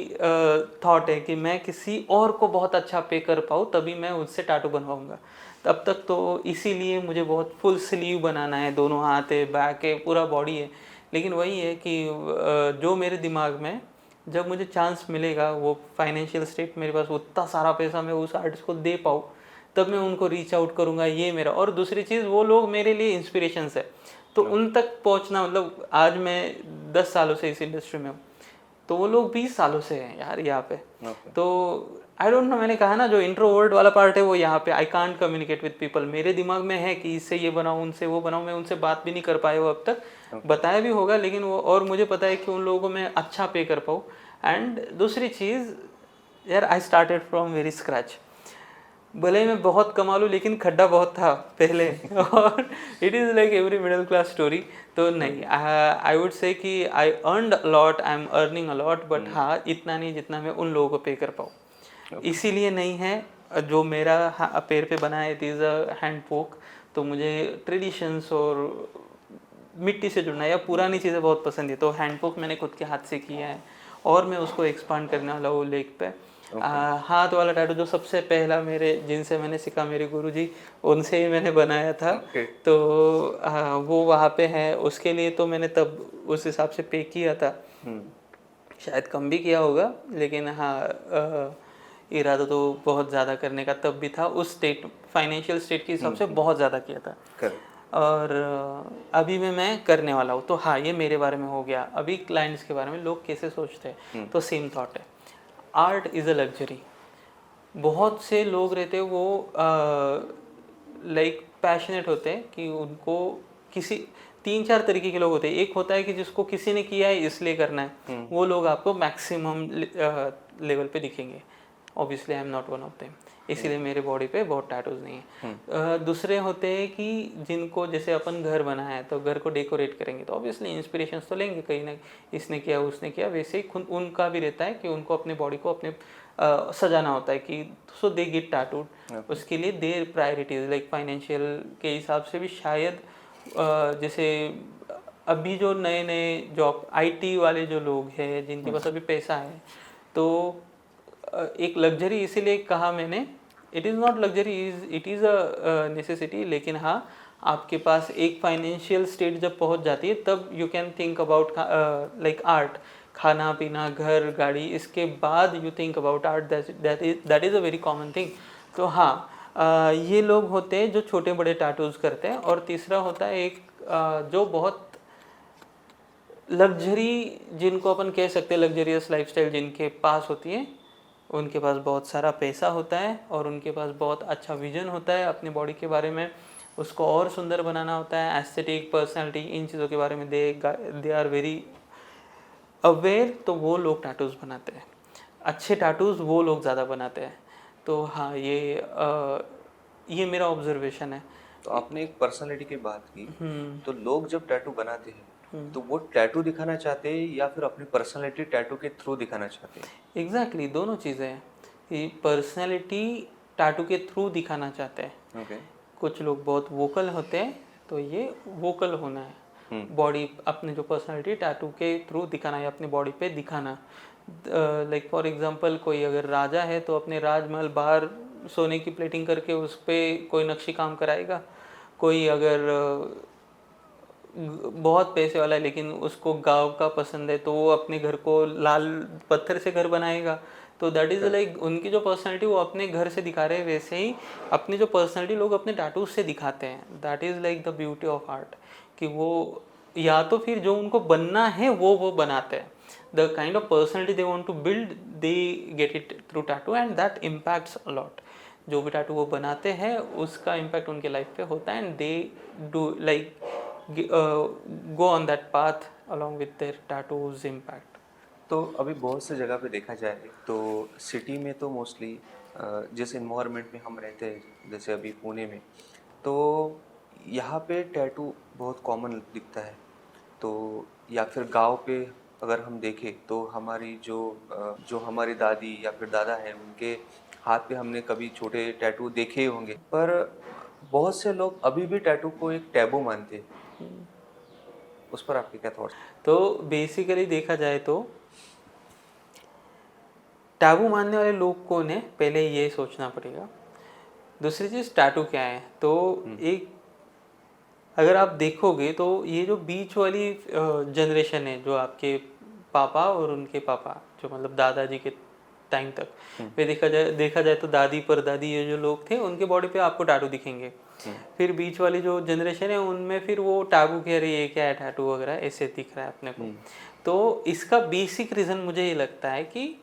थॉट है कि मैं किसी और को बहुत अच्छा पे कर पाऊँ, तभी मैं उससे टैटू बनवाऊँगा। तब तक तो इसीलिए मुझे बहुत फुल स्लीव बनाना है, दोनों हाथ है, बैक है, पूरा बॉडी है। लेकिन वही है कि जो मेरे दिमाग में, जब मुझे चांस मिलेगा, वो फाइनेंशियल स्टेट मेरे पास उतना सारा पैसा मैं उस आर्टिस्ट को दे पाऊँ, तब मैं उनको रीच आउट करूँगा, ये मेरा। और दूसरी चीज़, वो लोग मेरे लिए इंस्पिरेशंस है, तो उन तक पहुँचना, मतलब आज मैं 10 सालों से इस इंडस्ट्री में हूँ, तो वो लोग 20 सालों से हैं यार यहाँ पे। तो आई डोंट नो, मैंने कहा ना, जो इंट्रोवर्ट वाला पार्ट है वो यहाँ पे, आई कांट कम्युनिकेट विद पीपल। मेरे दिमाग में है कि इससे ये बनाऊँ, उनसे वो बनाऊँ, मैं उनसे बात भी नहीं कर पाया वो अब तक। बताया भी होगा, लेकिन वो, और मुझे पता है कि उन लोगों को मैं अच्छा पे कर पाऊँ। एंड दूसरी चीज़ यार, I started from very scratch. भले ही मैं बहुत कमा लूँ, लेकिन खड्डा बहुत था पहले और it is like every middle class story. तो नहीं, आई वुड से कि I earned a lot, I am earning a lot, but हाँ इतना नहीं जितना मैं उन लोगों को पे कर पाऊँ। इसीलिए नहीं है। जो मेरा पैर पे बना है, इट इज़ अ हैंड पोक। तो मुझे ट्रेडिशंस और मिट्टी से जुड़ना या पुरानी चीज़ें बहुत पसंद है, तो हैंड पोक मैंने खुद के हाथ से किया है और मैं उसको एक्सपांड करने वाला हूँ लेग पे। हाथ वाला टैटू जो सबसे पहला मेरे, जिनसे मैंने सीखा, मेरे गुरुजी, उनसे ही मैंने बनाया था। तो वो वहाँ पे है, उसके लिए तो मैंने तब उस हिसाब से पे किया था, शायद कम भी किया होगा, लेकिन हाँ इरादा तो बहुत ज़्यादा करने का तब भी था, उस स्टेट, फाइनेंशियल स्टेट के हिसाब से बहुत ज़्यादा किया था। और अभी मैं करने वाला हूँ। तो हाँ, ये मेरे बारे में हो गया। अभी क्लाइंट्स के बारे में लोग कैसे सोचते हैं, तो सेम थॉट है, आर्ट इज़ अ लग्जरी। बहुत से लोग रहते हैं वो लाइक पैशनेट होते हैं कि उनको किसी, 3-4 तरीके के लोग होते हैं। एक होता है कि जिसको किसी ने किया है इसलिए करना है, वो लोग आपको मैक्सिमम लेवल पे दिखेंगे। Obviously I am not one of them, इसीलिए मेरे बॉडी पे बहुत टैटूज नहीं है। दूसरे होते हैं कि जिनको, जैसे अपन घर बनाया है तो घर को डेकोरेट करेंगे, तो ऑब्वियसली इंस्पिरेशंस तो लेंगे कहीं ना, इसने किया उसने किया। वैसे ही उनका भी रहता है कि उनको अपने बॉडी को अपने सजाना होता है, कि सो दे गेट टैटूड। उसके लिए देयर प्रायोरिटीज लाइक फाइनेंशियल के हिसाब से भी शायद, जैसे अभी जो नए नए जॉब IT वाले जो लोग हैं, जिनके पास अभी पैसा है, तो एक लग्जरी इसीलिए कहा मैंने, it is not luxury, it is a necessity. लेकिन हाँ, आपके पास एक फाइनेंशियल स्टेट जब पहुंच जाती है, तब you can think about like art, खाना पीना घर गाड़ी, इसके बाद you think about art, that is a very common thing. तो हाँ, ये लोग होते हैं जो छोटे बड़े टैटूज करते हैं। और तीसरा होता है एक जो बहुत लग्जरी, जिनको अपन कह सकते हैं लग्जरियस लाइफस्टाइल जिनके पास होती है, उनके पास बहुत सारा पैसा होता है और उनके पास बहुत अच्छा विजन होता है अपनी बॉडी के बारे में, उसको और सुंदर बनाना होता है, एस्थेटिक पर्सनालिटी, इन चीज़ों के बारे में दे आर वेरी अवेयर। तो वो लोग टैटूज बनाते हैं, अच्छे टैटूज वो लोग ज़्यादा बनाते हैं। तो हाँ, ये मेरा ऑब्जर्वेशन है। तो आपने एक पर्सनालिटी की बात की, तो लोग जब टैटू बनाते हैं तो वो टैटू दिखाना चाहते हैं या फिर अपनी पर्सनालिटी टैटू के थ्रू दिखाना चाहते हैं? एग्जैक्टली दोनों चीज़ें हैं कि पर्सनैलिटी टैटू के थ्रू दिखाना चाहते हैं। ओके। कुछ लोग बहुत वोकल होते हैं, तो ये वोकल होना है, बॉडी अपने जो पर्सनैलिटी टैटू के थ्रू दिखाना है, अपनी बॉडी पे दिखाना। लाइक फॉर एग्जांपल, कोई अगर राजा है तो अपने राजमहल बाहर सोने की प्लेटिंग करके उस पर कोई नक्शी काम कराएगा। कोई अगर बहुत पैसे वाला है लेकिन उसको गांव का पसंद है तो वो अपने घर को लाल पत्थर से घर बनाएगा। तो दैट इज़ लाइक उनकी जो पर्सनालिटी वो अपने घर से दिखा रहे हैं, वैसे ही अपनी जो पर्सनालिटी लोग अपने टैटूज से दिखाते हैं। That is like the beauty of art, कि वो या तो फिर जो उनको बनना है वो बनाते हैं। The kind of personality they want to build, they get it through tattoo and that impacts a lot. जो भी टैटू वो बनाते हैं उसका इम्पैक्ट उनके लाइफ पे होता है and they do like go on that path along with their tattoos impact। तो अभी बहुत से जगह पे देखा जाए तो सिटी में तो मोस्टली जिस इन्वायरमेंट में हम रहते हैं, जैसे अभी पुणे में, तो यहाँ पे टैटू बहुत कॉमन दिखता है। तो या फिर गांव पे अगर हम देखें तो हमारी जो हमारी दादी या फिर दादा है, उनके हाथ पे हमने कभी छोटे टैटू देखे ही होंगे, पर बहुत से लोग अभी भी टैटू को एक टैबू मानते हैं। उस पर आपके क्या थॉट्स? तो बेसिकली देखा जाए तो टैबू मानने वाले लोग को ने पहले ये सोचना पड़ेगा। दूसरी चीज़ टैटू क्या है, तो एक अगर आप देखोगे तो ये जो बीच वाली जनरेशन है, जो आपके पापा और उनके पापा, जो मतलब दादाजी के टाइम तक वे देखा जाए तो दादी परदादी ये जो लोग थे उनके बॉडी पे आपको टैटू दिखेंगे। फिर बीच वाली जो जनरेशन है उनमें फिर वो टैबू कह रही है, क्या है टैटू वगैरह ऐसे दिख रहा है अपने को। तो इसका बेसिक रीज़न मुझे ये लगता है कि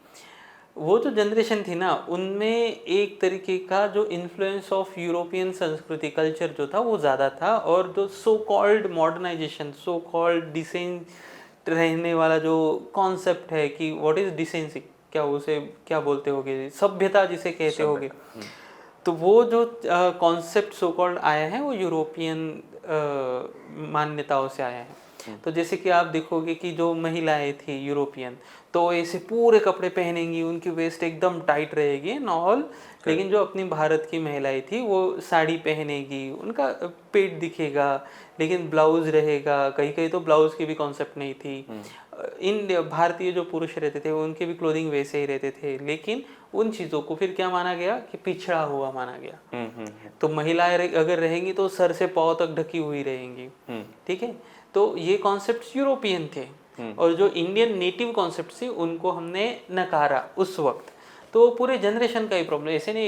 वो जो जनरेशन थी ना, उनमें एक तरीके का जो इन्फ्लुएंस ऑफ यूरोपियन संस्कृति कल्चर जो था वो ज़्यादा था, और जो so called modernization, so called decent रहने वाला जो कॉन्सेप्ट है कि व्हाट इज़ डिसेंसी, क्या उसे क्या बोलते होगे, सभ्यता जिसे कहते होगे, तो वो जो कॉन्सेप्ट सो कॉल्ड आया है वो यूरोपियन मान्यताओं से आया है। तो जैसे कि आप देखोगे कि जो महिलाएं थी यूरोपियन, तो ऐसे पूरे कपड़े पहनेंगी, उनकी वेस्ट एकदम टाइट रहेगी एंड ऑल। लेकिन जो अपनी भारत की महिलाएं थी वो साड़ी पहनेगी, उनका पेट दिखेगा लेकिन ब्लाउज रहेगा, कहीं कहीं तो ब्लाउज की भी कॉन्सेप्ट नहीं थी। इन भारतीय जो पुरुष रहते थे उनके भी क्लोथिंग वैसे ही रहते थे, लेकिन उन चीज़ों को फिर क्या माना गया कि पिछड़ा हुआ माना गया। तो महिलाएं अगर रहेंगी तो सर से पाँव तक ढकी हुई रहेंगी, ठीक है। तो ये कॉन्सेप्ट्स यूरोपियन थे, और जो इंडियन नेटिव कॉन्सेप्ट थी उनको हमने नकारा उस वक्त। तो पूरे जनरेशन का ही प्रॉब्लम, ऐसे नहीं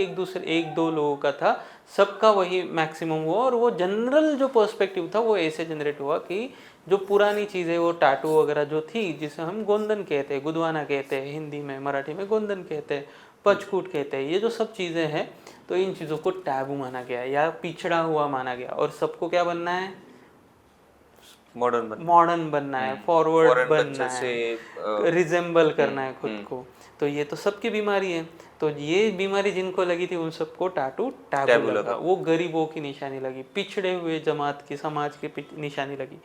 एक दो लोगों का था, सबका वही मैक्सिमम हुआ। और वो जनरल जो पर्सपेक्टिव था वो ऐसे जनरेट हुआ कि जो पुरानी चीज़ें, वो टाटू वगैरह जो थी, जिसे हम गोंदन कहते हैं, गुदवाना कहते हैं हिंदी में, मराठी में गोंदन कहते हैं, पचकूट कहते हैं, ये जो सब चीज़ें हैं, तो इन चीज़ों को टैबू माना गया या पिछड़ा हुआ माना गया। और सबको क्या बनना है, मॉडर्न बनना है, फॉरवर्ड बनना है, रिजेंबल करना है खुद को। तो ये तो सबकी बीमारी है। तो ये बीमारी जिनको लगी थी उन सबको टैबू लगा। वो गरीबों की निशानी लगी, पिछड़े हुए जमात की, समाज की निशानी लगी।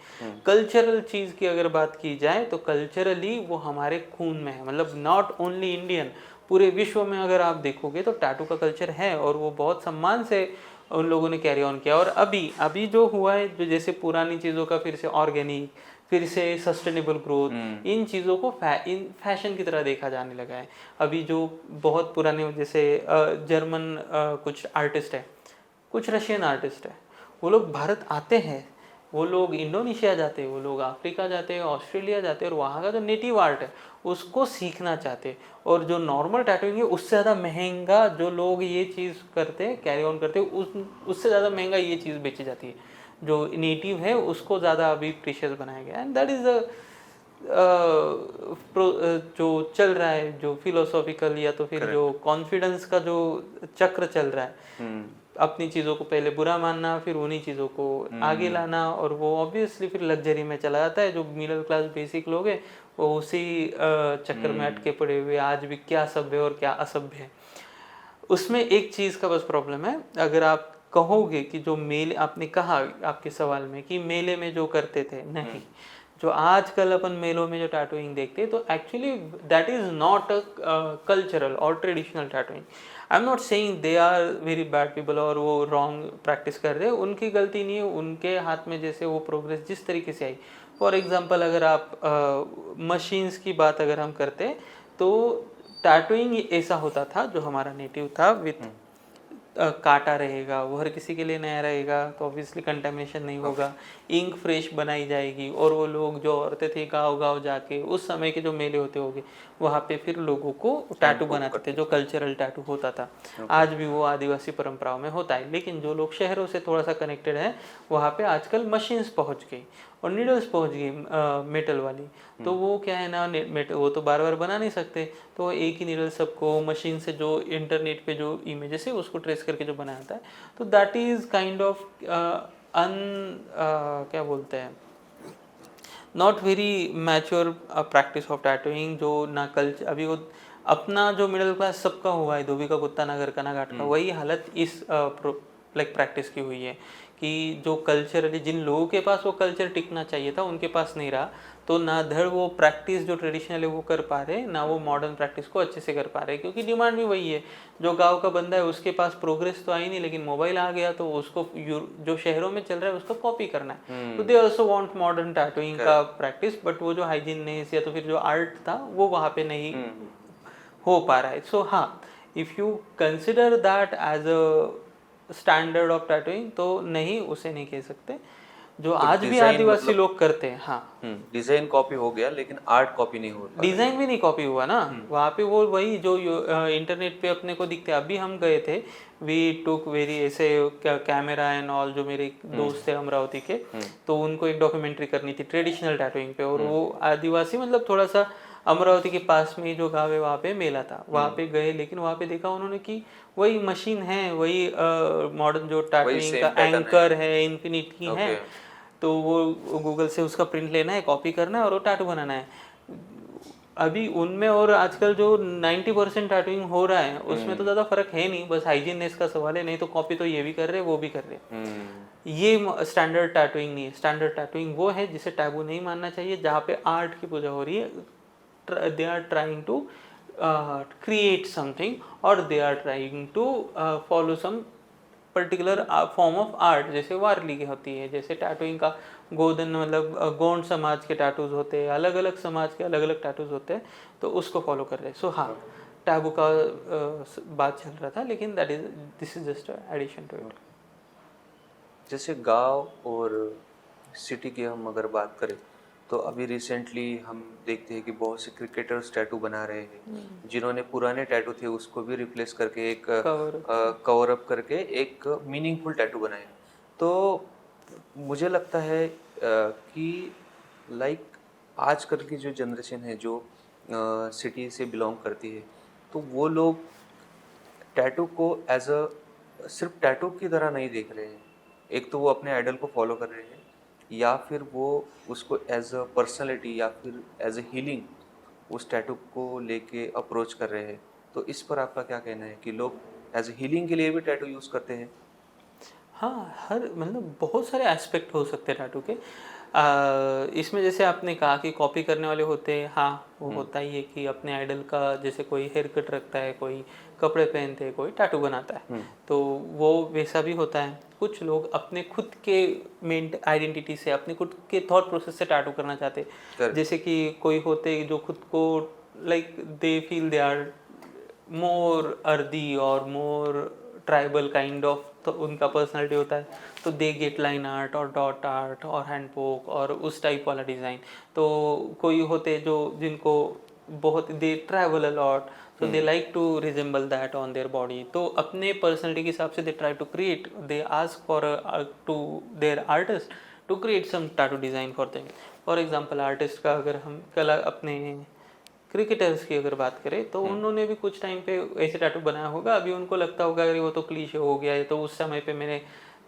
कल्चरल चीज़ की अगर बात की जाए तो कल्चरली वो हमारे खून में है, मतलब नॉट ओनली इंडियन, पूरे विश्व में अगर आप देखोगे तो टैटू का कल्चर है, और वो बहुत सम्मान से उन लोगों ने कैरी ऑन किया। और अभी जो हुआ है, जो जैसे पुरानी चीज़ों का फिर से ऑर्गेनिक, फिर से सस्टेनेबल ग्रोथ, इन चीज़ों को फैशन की तरह देखा जाने लगा है। अभी जो बहुत पुराने जैसे जर्मन कुछ आर्टिस्ट है, कुछ रशियन आर्टिस्ट है, वो लोग भारत आते हैं वो लोग इंडोनेशिया जाते हैं, वो लोग अफ्रीका जाते हैं, ऑस्ट्रेलिया जाते हैं और वहाँ का जो नेटिव आर्ट है उसको सीखना चाहते हैं। और जो नॉर्मल टैटूइंग है उससे ज़्यादा महंगा जो लोग ये चीज़ करते हैं, कैरी ऑन करते हैं, उससे ज़्यादा महंगा ये चीज़ बेची जाती है। जो नेटिव है उसको ज़्यादा अभी प्रीशियस बनाया गया, एंड दैट इज़ जो चल रहा है, जो फिलोसॉफिकल या तो फिर जो कॉन्फिडेंस का जो चक्र चल रहा है, अपनी चीज़ों को पहले बुरा मानना, फिर उन्हीं चीज़ों को आगे लाना, और वो ऑब्वियसली फिर लग्जरी में चला जाता है। जो मिडिल क्लास बेसिक लोग हैं वो उसी चक्कर में अटके पड़े हुए आज भी, क्या सभ्य और क्या असभ्य है। उसमें एक चीज़ का बस प्रॉब्लम है, अगर आप कहोगे कि जो मेले, आपने कहा आपके सवाल में कि मेले में जो करते थे, नहीं, जो आजकल अपन मेलों में जो टैटूइंग देखते हैं तो actually that is not a cultural और traditional tattooing. I am not saying they are very bad people और वो रॉन्ग प्रैक्टिस कर रहे हैं, उनकी गलती नहीं है, उनके हाथ में जैसे वो प्रोग्रेस जिस तरीके से आई। फॉर एग्जांपल अगर आप मशीन्स की बात अगर हम करते तो टैटूइंग ऐसा होता था, जो हमारा नेटिव था विथ काटा रहेगा, वो हर किसी के लिए नया रहेगा, तो ऑब्वियसली कंटेमिनेशन नहीं होगा, इंक फ्रेश बनाई जाएगी, और वो लोग जो औरतें थी गाँव गाँव जाके, उस समय के जो मेले होते होंगे वहाँ पे फिर लोगों को टैटू बनाते थे, जो कल्चरल टैटू होता था। आज भी वो आदिवासी परंपराओं में होता है, लेकिन जो लोग शहरों से थोड़ा सा कनेक्टेड है वहाँ पे आजकल मशीन्स पहुँच गई और नीडल्स पहुँच गई मेटल वाली, तो वो क्या है ना, वो तो बार बार बना नहीं सकते, तो एक ही नीडल सबको मशीन से जो इंटरनेट पे जो इमेजेस है उसको ट्रेस करके जो बनाया जाता है, तो दैट इज़ काइंड ऑफ क्या बोलते हैं, not very mature practice of tattooing, जो ना कल्चर अभी वो अपना जो मिडिल क्लास सबका हुआ है, धोबी का कुत्ता ना घर का ना घाट का, वही हालत इस लाइक प्रैक्टिस की हुई है कि जो कल्चरली जिन लोगों के पास वो कल्चर टिकना चाहिए था उनके पास नहीं रहा, तो ना धड़ वो प्रैक्टिस जो ट्रेडिशनल है वो कर पा रहे, ना वो मॉडर्न प्रैक्टिस को अच्छे से कर पा रहे, क्योंकि डिमांड भी वही है। जो गांव का बंदा है उसके पास प्रोग्रेस तो आई नहीं, लेकिन मोबाइल आ गया तो उसको जो शहरों में चल रहा है उसको कॉपी करना है, तो they also want modern tattooing का प्रैक्टिस, बट वो जो हाइजीननेस या तो फिर जो आर्ट था वो वहाँ पे नहीं हो पा रहा है। सो हाँ, if you consider that as a standard of tattooing तो नहीं, उसे नहीं कह सकते, जो आज भी आदिवासी लोग करते हैं। हाँ, डिजाइन कॉपी हो गया लेकिन आर्ट कॉपी नहीं हो पा रहा है। डिज़ाइन भी नहीं कॉपी हुआ ना, वहाँ पे वो वही जो इंटरनेट पे अपने को दिखते, अभी हम गए थे, वी टुक वेरी ऐसे कैमरा एंड ऑल, जो मेरे दोस्त थे अमरावती के, तो उनको एक डॉक्यूमेंट्री करनी थी ट्रेडिशनल टैटूइंग पे, और वो आदिवासी मतलब थोड़ा सा अमरावती के पास में ही जो गाँव है वहाँ पे मेला था, वहाँ पे गए, लेकिन वहाँ पे देखा उन्होंने कि वही मशीन है, वही मॉडर्न जो टैटूइंग का एंकर है, इन्फिनिटी है, तो वो गूगल से उसका प्रिंट लेना है, कॉपी करना है और वो टैटू बनाना है। अभी उनमें और आजकल जो 90% टैटूइंग हो रहा है उसमें तो ज़्यादा फर्क है नहीं, बस हाइजीननेस का सवाल है, नहीं तो कॉपी तो ये भी कर रहे हैं वो भी कर रहे हैं। ये स्टैंडर्ड टैटूइंग नहीं है। स्टैंडर्ड टैटूइंग वो है जिसे टैबू नहीं मानना चाहिए, जहाँ पे आर्ट की पूजा हो रही है, they are trying to create something, और they are trying to follow some particular form of art, जैसे वारली की होती है, जैसे टैटूइंग का गोधन मतलब गोंड समाज के टैटूज होते हैं, अलग अलग समाज के अलग अलग टैटूज होते हैं, तो उसको फॉलो कर रहे हैं। सो हाँ, टैबू का बात चल रहा था, लेकिन that is this is just addition to it. जैसे गांव और सिटी की हम अगर बात करें तो अभी रिसेंटली हम देखते हैं कि बहुत से क्रिकेटर्स टैटू बना रहे हैं, जिन्होंने पुराने टैटू थे उसको भी रिप्लेस करके एक कवर अप करके एक मीनिंगफुल टैटू बनाए। तो मुझे लगता है कि लाइक आजकल की जो जनरेशन है जो सिटी से बिलोंग करती है, तो वो लोग टैटू को एज अ सिर्फ टैटू की तरह नहीं देख रहे हैं। एक तो वो अपने आइडल को फॉलो कर रहे हैं, या फिर वो उसको एज अ पर्सनैलिटी या फिर एज अ हीलिंग उस टैटू को लेके अप्रोच कर रहे हैं। तो इस पर आपका क्या कहना है कि लोग एज अ हीलिंग के लिए भी टैटू यूज़ करते हैं? हाँ, हर मतलब बहुत सारे एस्पेक्ट हो सकते हैं टैटू के। इसमें जैसे आपने कहा कि कॉपी करने वाले होते हैं, हाँ वो होता ही है कि अपने आइडल का जैसे कोई हेयर कट रखता है, कोई कपड़े पहनते हैं, कोई टैटू बनाता है, तो वो वैसा भी होता है। कुछ लोग अपने खुद के मेन आइडेंटिटी से, अपने खुद के थॉट प्रोसेस से टैटू करना चाहते हैं, जैसे कि कोई होते हैं जो खुद को like they feel they are more earthy और मोर ट्राइबल काइंड ऑफ तो उनका पर्सनालिटी होता है, तो दे गेट लाइन आर्ट और डॉट आर्ट और हैंड पोक और उस टाइप वाला डिज़ाइन। तो कोई होते जो जिनको बहुत दे travel a lot, so they like to resemble that on their body, तो अपने personality के हिसाब से they try to create, they ask for to their artist to create some tattoo design for them. for example artist का अगर हम कला अपने क्रिकेटर्स की अगर बात करें तो उन्होंने भी कुछ टाइम पे ऐसे टैटू बनाया होगा, अभी उनको लगता होगा अरे वो तो क्लीशे हो गया है, तो उस समय पे मैंने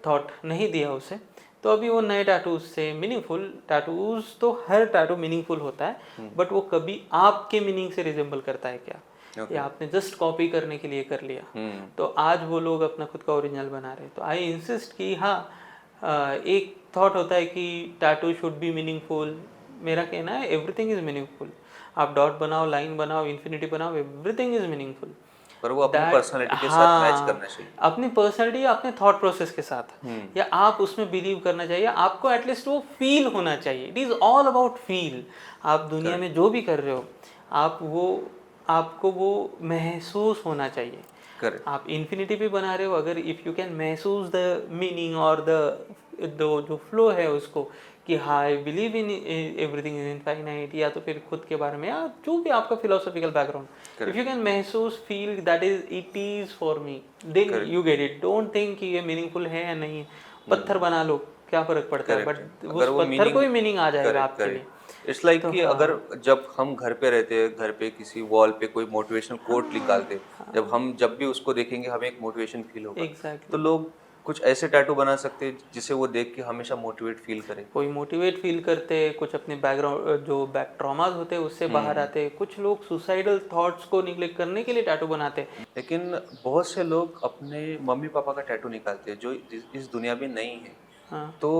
थॉट नहीं दिया उसे, तो अभी वो नए टैटूज से मीनिंगफुल टैटूज, तो हर टैटू मीनिंगफुल होता है, बट वो कभी आपके मीनिंग से रिजेंबल करता है क्या, या आपने जस्ट कॉपी करने के लिए कर लिया। तो आज वो लोग अपना खुद का ओरिजिनल बना रहे हैं। तो आई इंसिस्ट कि हाँ, एक थॉट होता है कि टैटू शुड बी मीनिंगफुल। मेरा कहना है एवरीथिंग इज मीनिंगफुल। आप डॉट बनाओ, लाइन बनाओ, इन्फिनिटी बनाओ, एवरीथिंग इज मीनिंगफुल, पर वो अपनी पर्सनालिटी के साथ मैच करना चाहिए, अपनी पर्सनालिटी, अपने थॉट प्रोसेस के साथ, या आप उसमें बिलीव करना चाहिए, आपको एटलीस्ट वो फील होना चाहिए। It is all about feel. आप दुनिया में जो भी कर रहे हो, आपको वो महसूस होना चाहिए। करेक्ट। आप इन्फिनिटी भी बना रहे हो, अगर इफ़ यू कैन महसूस द मीनिंग और द जो फ्लो है उसको, कि हाँ I believe in everything is infinite, या तो फिर खुद के बारे में, या जो भी आपका philosophical background, if you can महसूस feel that is it is for me, then you get it. Don't think कि ये मीनिंगफुल है या नहीं है। पत्थर बना लो, क्या फर्क पड़ता है, बट उस पत्थर को ही मीनिंग आ जाएगा आपके लिए। इट्स लाइक कि अगर जब हम घर पे रहते हैं, घर पे किसी वॉल पे कोई मोटिवेशनल कोट निकालते, जब भी उसको देखेंगे हमें एक मोटिवेशन फील होगा। Exactly. तो लोग कुछ ऐसे टैटू बना सकते हैं जिसे वो देख के हमेशा मोटिवेट फील करे। कोई मोटिवेट फील करते, कुछ अपने बैकग्राउंड जो बैक ट्रॉमास होते हैं उससे बाहर आते, कुछ लोग सुसाइडल थॉट्स को निग्लेक्ट करने के लिए टैटू बनाते। लेकिन बहुत से लोग अपने मम्मी पापा का टैटू निकालते हैं जो इस दुनिया में नहीं है। हाँ। तो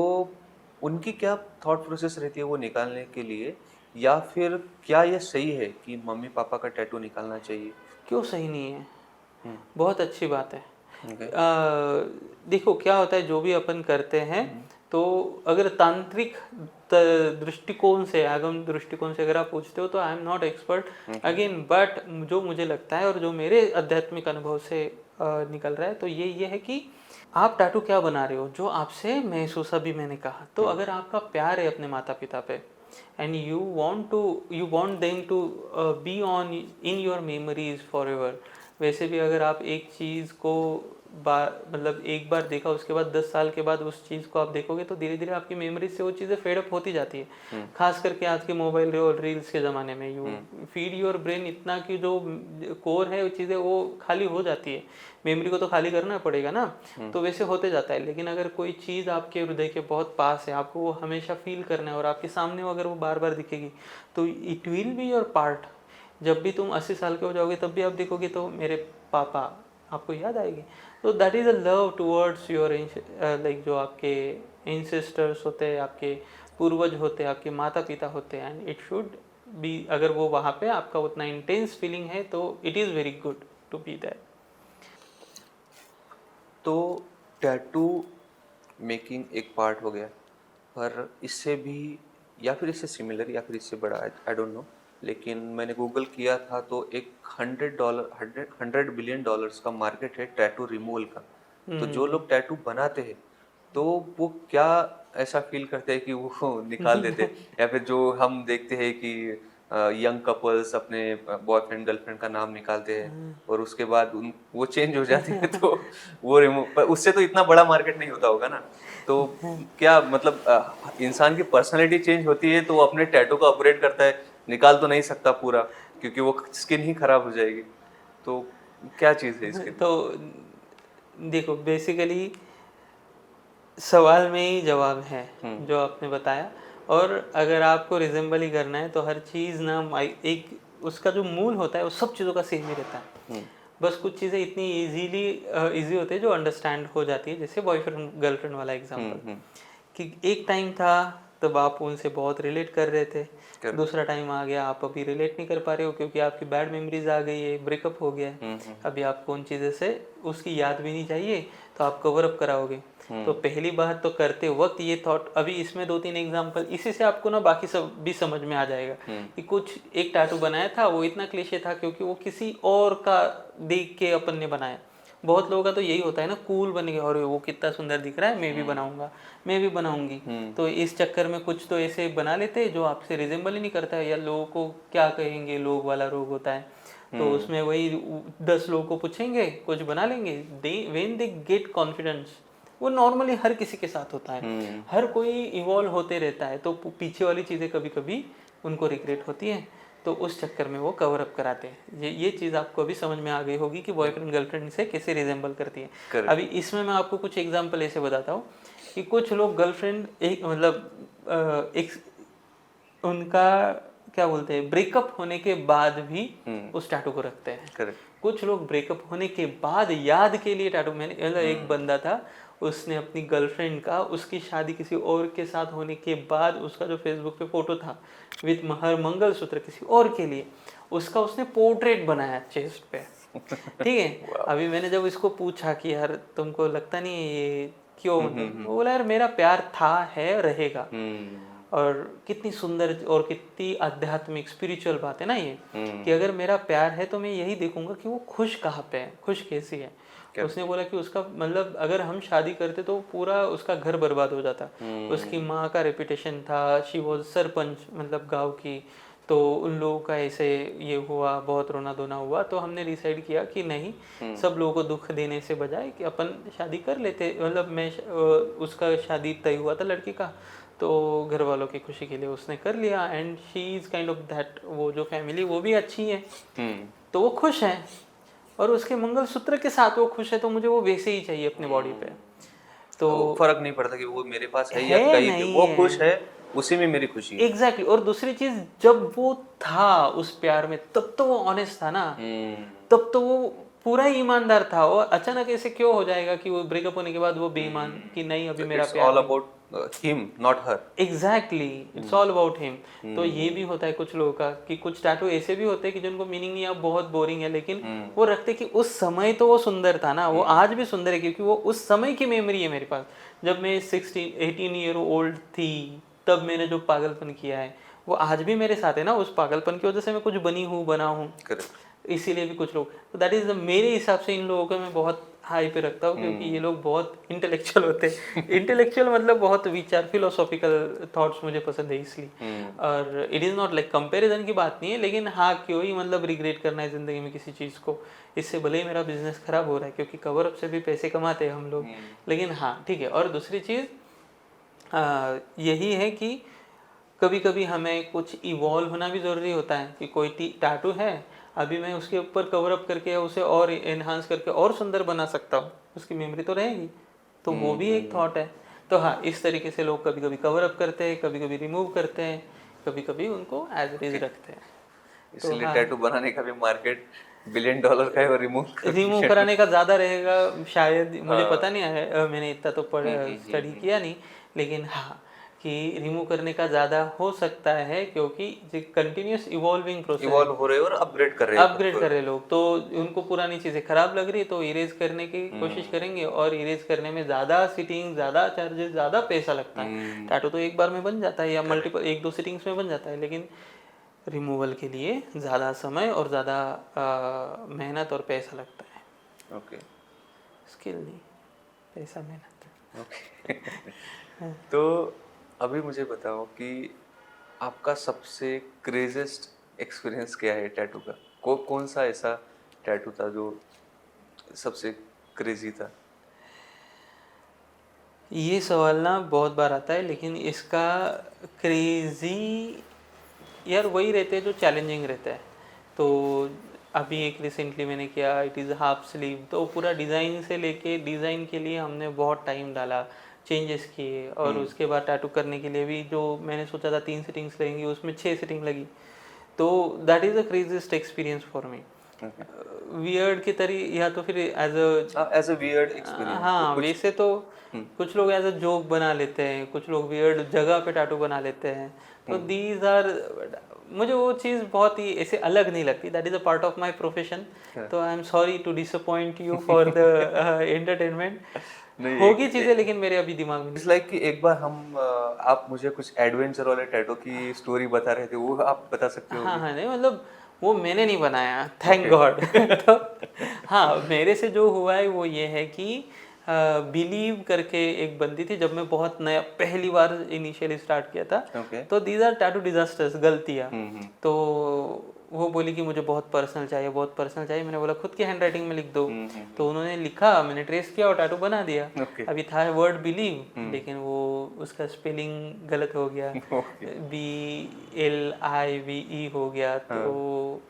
उनकी क्या थॉट प्रोसेस रहती है वो निकालने के लिए, या फिर क्या ये सही है कि मम्मी पापा का टैटू निकालना चाहिए? क्यों सही नहीं है? बहुत अच्छी बात है। Okay. देखो क्या होता है, जो भी अपन करते हैं, तो अगर तांत्रिक दृष्टिकोण से, आगम दृष्टिकोण से अगर आप पूछते हो, तो I am not expert again, but जो मुझे लगता है और जो मेरे आध्यात्मिक अनुभव से निकल रहा है, तो ये है कि आप टैटू क्या बना रहे हो, जो आपसे महसूस, अभी मैंने कहा, तो अगर आपका प्यार है अपने माता पिता पे, and you want them to be on in your memories forever. वैसे भी अगर आप एक चीज़ को मतलब एक बार देखा, उसके बाद 10 साल के बाद उस चीज़ को आप देखोगे, तो धीरे धीरे आपकी मेमोरीज से वो चीज़ें फेडअप होती जाती है। खास करके आज के मोबाइल और रील्स के ज़माने में यू फीड योर ब्रेन इतना कि जो कोर है वो चीज़ें वो खाली हो जाती है, मेमोरी को तो खाली करना पड़ेगा ना, तो वैसे होते जाता है। लेकिन अगर कोई चीज़ आपके हृदय के बहुत पास है, आपको वो हमेशा फील करना है, और आपके सामने अगर वो बार बार दिखेगी, तो it will be your part. जब भी तुम 80 साल के हो जाओगे, तब भी आप देखोगे तो मेरे पापा आपको याद आएगी। तो that is a love towards your like जो आपके एंसेस्टर्स होते हैं, आपके पूर्वज होते हैं, आपके माता पिता होते हैं, एंड इट शुड बी, अगर वो वहाँ पे आपका उतना इंटेंस फीलिंग है, तो it is very good to be that. तो टैटू मेकिंग एक पार्ट हो गया, पर इससे भी, या फिर इससे सिमिलर, या फिर इससे बड़ा, आई डोंट नो, लेकिन मैंने गूगल किया था तो एक $100 बिलियन का मार्केट है टैटू रिमूवल का। तो जो लोग टैटू बनाते हैं, तो वो क्या ऐसा फील करते हैं कि वो निकाल देते हैं, या फिर जो हम देखते हैं कि यंग कपल्स अपने बॉयफ्रेंड गर्लफ्रेंड का नाम निकालते हैं और उसके बाद वो चेंज हो जाते हैं, तो वो रिमूव, पर उससे तो इतना बड़ा मार्केट नहीं होता होगा ना। तो क्या मतलब इंसान की पर्सनालिटी चेंज होती है तो वो अपने टैटू को अपग्रेड करता है, निकाल तो नहीं सकता पूरा, क्योंकि वो स्किन ही खराब हो जाएगी। तो क्या चीज़ है इसके? तो देखो बेसिकली सवाल में ही जवाब है जो आपने बताया, और अगर आपको रिजेंबल ही करना है, तो हर चीज़ ना एक उसका जो मूल होता है वो सब चीज़ों का सेम ही रहता है। बस कुछ चीज़ें इतनी इजी होती है जो अंडरस्टैंड हो जाती है, जैसे बॉयफ्रेंड गर्लफ्रेंड वाला एग्जांपल, कि एक टाइम था तब आप उनसे बहुत रिलेट कर रहे थे, दूसरा टाइम आ गया आप अभी रिलेट नहीं कर पा रहे हो, क्योंकि आपकी बैड मेमोरीज आ गई है, ब्रेकअप हो गया है, अभी आपको उन चीज़ों से उसकी याद भी नहीं चाहिए, तो आप कवर अप कराओगे। तो पहली बात तो करते वक्त ये थॉट, अभी इसमें 2-3 एग्जांपल, इसी से आपको ना बाकी सब भी समझ में आ जाएगा कि कुछ एक टैटू बनाया था, वो इतना क्लीशे था क्योंकि वो किसी और का देख के अपन ने बनाया, बहुत लोगों का तो यही होता है ना, कूल बन गया और वो कितना सुंदर दिख रहा है, मैं भी बनाऊंगा, मैं भी बनाऊंगी। तो इस चक्कर में कुछ तो ऐसे बना लेते हैं जो आपसे रिजेंबल ही नहीं करता है, या लोगों को क्या कहेंगे लोग वाला रोग होता है। तो उसमें वही 10 लोगों को पूछेंगे, कुछ बना लेंगे। व्हेन दे गेट कॉन्फिडेंस, वो नॉर्मली हर किसी के साथ होता है, हर कोई इवॉल्व होते रहता है, तो पीछे वाली चीज़ें कभी कभी उनको रिग्रेट होती है, तो उस चक्कर में वो कवर अप कराते हैं। ये चीज़ आपको अभी समझ में आ गई होगी कि बॉयफ्रेंड गर्लफ्रेंड से कैसे रिजेंबल करती है। Correct. अभी इसमें मैं आपको कुछ एग्जांपल ऐसे बताता हूँ कि कुछ लोग गर्लफ्रेंड एक मतलब एक उनका क्या बोलते हैं, ब्रेकअप होने के बाद भी उस टैटू को रखते हैं। करेक्ट। कुछ लोग ब्रेकअप होने के बाद याद के लिए टैटू, मैंने मतलब एक बंदा था, उसने अपनी गर्लफ्रेंड का उसकी शादी किसी और के साथ होने के बाद उसका जो फेसबुक पे फोटो था विद मंगलसूत्र किसी और के लिए, उसका उसने पोर्ट्रेट बनाया चेस्ट पे। ठीक है। अभी मैंने जब इसको पूछा कि यार तुमको लगता नहीं है ये क्यों, वो बोला यार मेरा प्यार था, है, रहेगा। और कितनी सुंदर और कितनी आध्यात्मिक स्पिरिचुअल बात है ना ये, कि अगर मेरा प्यार है तो मैं यही देखूंगा कि वो खुश कहाँ पे है, खुश कैसी है। उसने बोला कि उसका मतलब अगर हम शादी करते तो पूरा उसका घर बर्बाद हो जाता। उसकी माँ का रेपुटेशन था, शी वॉज सरपंच मतलब गांव की, तो उन लोगों का ऐसे ये हुआ, बहुत रोना धोना हुआ। तो हमने डिसाइड किया कि नहीं, सब लोगों को दुख देने से बजाय कि अपन शादी कर लेते। मतलब उसका शादी तय हुआ था लड़की का, तो घर वालों की खुशी के लिए उसने कर लिया। And she is kind of that, वो जो फैमिली वो भी अच्छी है, तो वो खुश है और उसके मंगलसूत्र के साथ वो खुश है, तो मुझे वो वैसे ही चाहिए अपने बॉडी पे। तो फर्क नहीं पड़ता कि वो मेरे पास है या है कहीं पे, नहीं वो है, खुश है, उसी में मेरी खुशी है। एग्जैक्टली। और दूसरी चीज, जब वो था उस प्यार में तब तो वो ऑनेस्ट था ना, तब तो वो पूरा ही ईमानदार था। और अचानक ऐसे क्यों हो जाएगा कि वो ब्रेकअप होने के बाद वो बेईमान कि नहीं अभी मेरा इट्स प्यार ऑल नहीं। About him not her. Exactly, it's all about him. तो ये भी होता है कुछ लोगों का कि कुछ टैटू ऐसे भी होते हैं कि जिनको मीनिंग नहीं, अब बहुत बोरिंग है, लेकिन वो रखते कि उस समय तो वो सुंदर था ना, वो आज भी सुंदर है क्योंकि वो उस समय की मेमोरी है मेरे पास। जब मैं 18 ईयर ओल्ड थी तब मैंने जो पागलपन किया है वो आज भी मेरे साथ है ना, उस पागलपन की वजह से मैं कुछ बना हूँ। इसीलिए भी कुछ लोग, तो दैट इज मेरे हिसाब से इन लोगों को मैं बहुत हाई पे रखता हूँ, क्योंकि ये लोग बहुत इंटेलेक्चुअल होते हैं। इंटेलेक्चुअल मतलब बहुत विचार, फिलोसॉफिकल थॉट्स मुझे पसंद है इसलिए। और it is not like comparison की बात नहीं है, लेकिन हाँ क्यों ही मतलब रिग्रेट करना है ज़िंदगी में किसी चीज़ को। इससे भले ही मेरा बिजनेस खराब हो रहा है, क्योंकि कवर अप से भी पैसे कमाते हैं हम लोग, लेकिन हाँ ठीक है। और दूसरी चीज़ यही है कि कभी कभी हमें कुछ इवॉल्व होना भी ज़रूरी होता है, कि कोई टैटू है अभी मैं उसके ऊपर कवर अप करके उसे और एनहांस करके और सुंदर बना सकता हूँ, उसकी मेमोरी तो रहेगी, तो वो भी एक थॉट है। तो हाँ, इस तरीके से लोग कभी कभी कवर अप करते हैं, कभी कभी रिमूव करते हैं, कभी कभी उनको एज इट इज रखते हैं। इसलिए टैटू बनाने का भी मार्केट $1 बिलियन का है, और रिमूव कराने का ज़्यादा रहेगा शायद, मुझे पता नहीं है, मैंने इतना तो स्टडी किया नहीं, लेकिन हाँ कि रिमूव करने का ज़्यादा हो सकता है, क्योंकि कंटिन्यूस इवॉल्विंग प्रोसेस, इवॉल्व हो रहे हैं और अपग्रेड कर रहे हैं, अपग्रेड कर रहे लोग, तो उनको पुरानी चीज़ें खराब लग रही तो इरेज करने की कोशिश करेंगे, और इरेज करने में ज़्यादा सिटिंग, ज़्यादा चार्जेस, ज़्यादा पैसा लगता है। टैटू तो एक बार में बन जाता है या मल्टीपल 1-2 सिटिंग्स में बन जाता है, लेकिन रिमूवल के लिए ज़्यादा समय और ज़्यादा मेहनत और पैसा लगता है। ओके। स्किल नहीं, पैसा, मेहनत। ओके। तो अभी मुझे बताओ कि आपका सबसे क्रेजेस्ट एक्सपीरियंस क्या है टैटू का? कौन सा ऐसा टैटू था जो सबसे क्रेजी था? ये सवाल ना बहुत बार आता है, लेकिन इसका क्रेजी यार वही रहते हैं जो चैलेंजिंग रहता है। तो अभी एक रिसेंटली मैंने किया, इट इज़ हाफ स्लीव, तो पूरा डिज़ाइन से लेके डिज़ाइन के लिए हमने बहुत टाइम डाला, चेंजेस किए, और उसके बाद टैटू करने के लिए भी जो मैंने सोचा था 3 सिटिंग्स लगेंगी उसमें 6 सिटिंग लगी। तो that is the craziest experience for me. Weird की तरह, या तो फिर एज अ वियर्ड एक्सपीरियंस। हाँ, वैसे तो कुछ लोग एज अ जोक बना लेते हैं, कुछ लोग वियर्ड जगह पे टैटू बना लेते हैं, तो दीज आर, मुझे वो चीज़ बहुत ही ऐसे अलग नहीं लगती। That is a part of my profession. तो I am sorry to disappoint you for the entertainment. होगी चीज़ें, लेकिन मेरे अभी दिमाग में इट्स लाइक कि एक बार आप मुझे कुछ एडवेंचर वाले टैटू की स्टोरी बता रहे थे, वो आप बता सकते हो? हाँ हाँ, नहीं मतलब वो मैंने नहीं बनाया, थैंक गॉड। तो हाँ, मेरे से जो हुआ है वो ये है कि बिलीव करके एक बंदी थी, जब मैं बहुत नया पहली बार इनिशियली स्टार्ट किया था। ओके। तो दीज आर टैटू डिजास्टर्स, गलतियाँ। हम्म। तो वो बोली कि मुझे बहुत पर्सनल चाहिए, बहुत पर्सनल चाहिए। मैंने बोला खुद की हैंड राइटिंग में लिख दो। तो उन्होंने लिखा, मैंने ट्रेस किया और टैटू बना दिया। ओके। अभी था वर्ड बिलीव, लेकिन वो उसका स्पेलिंग गलत हो गया, ओके। BLIVE हो गया। तो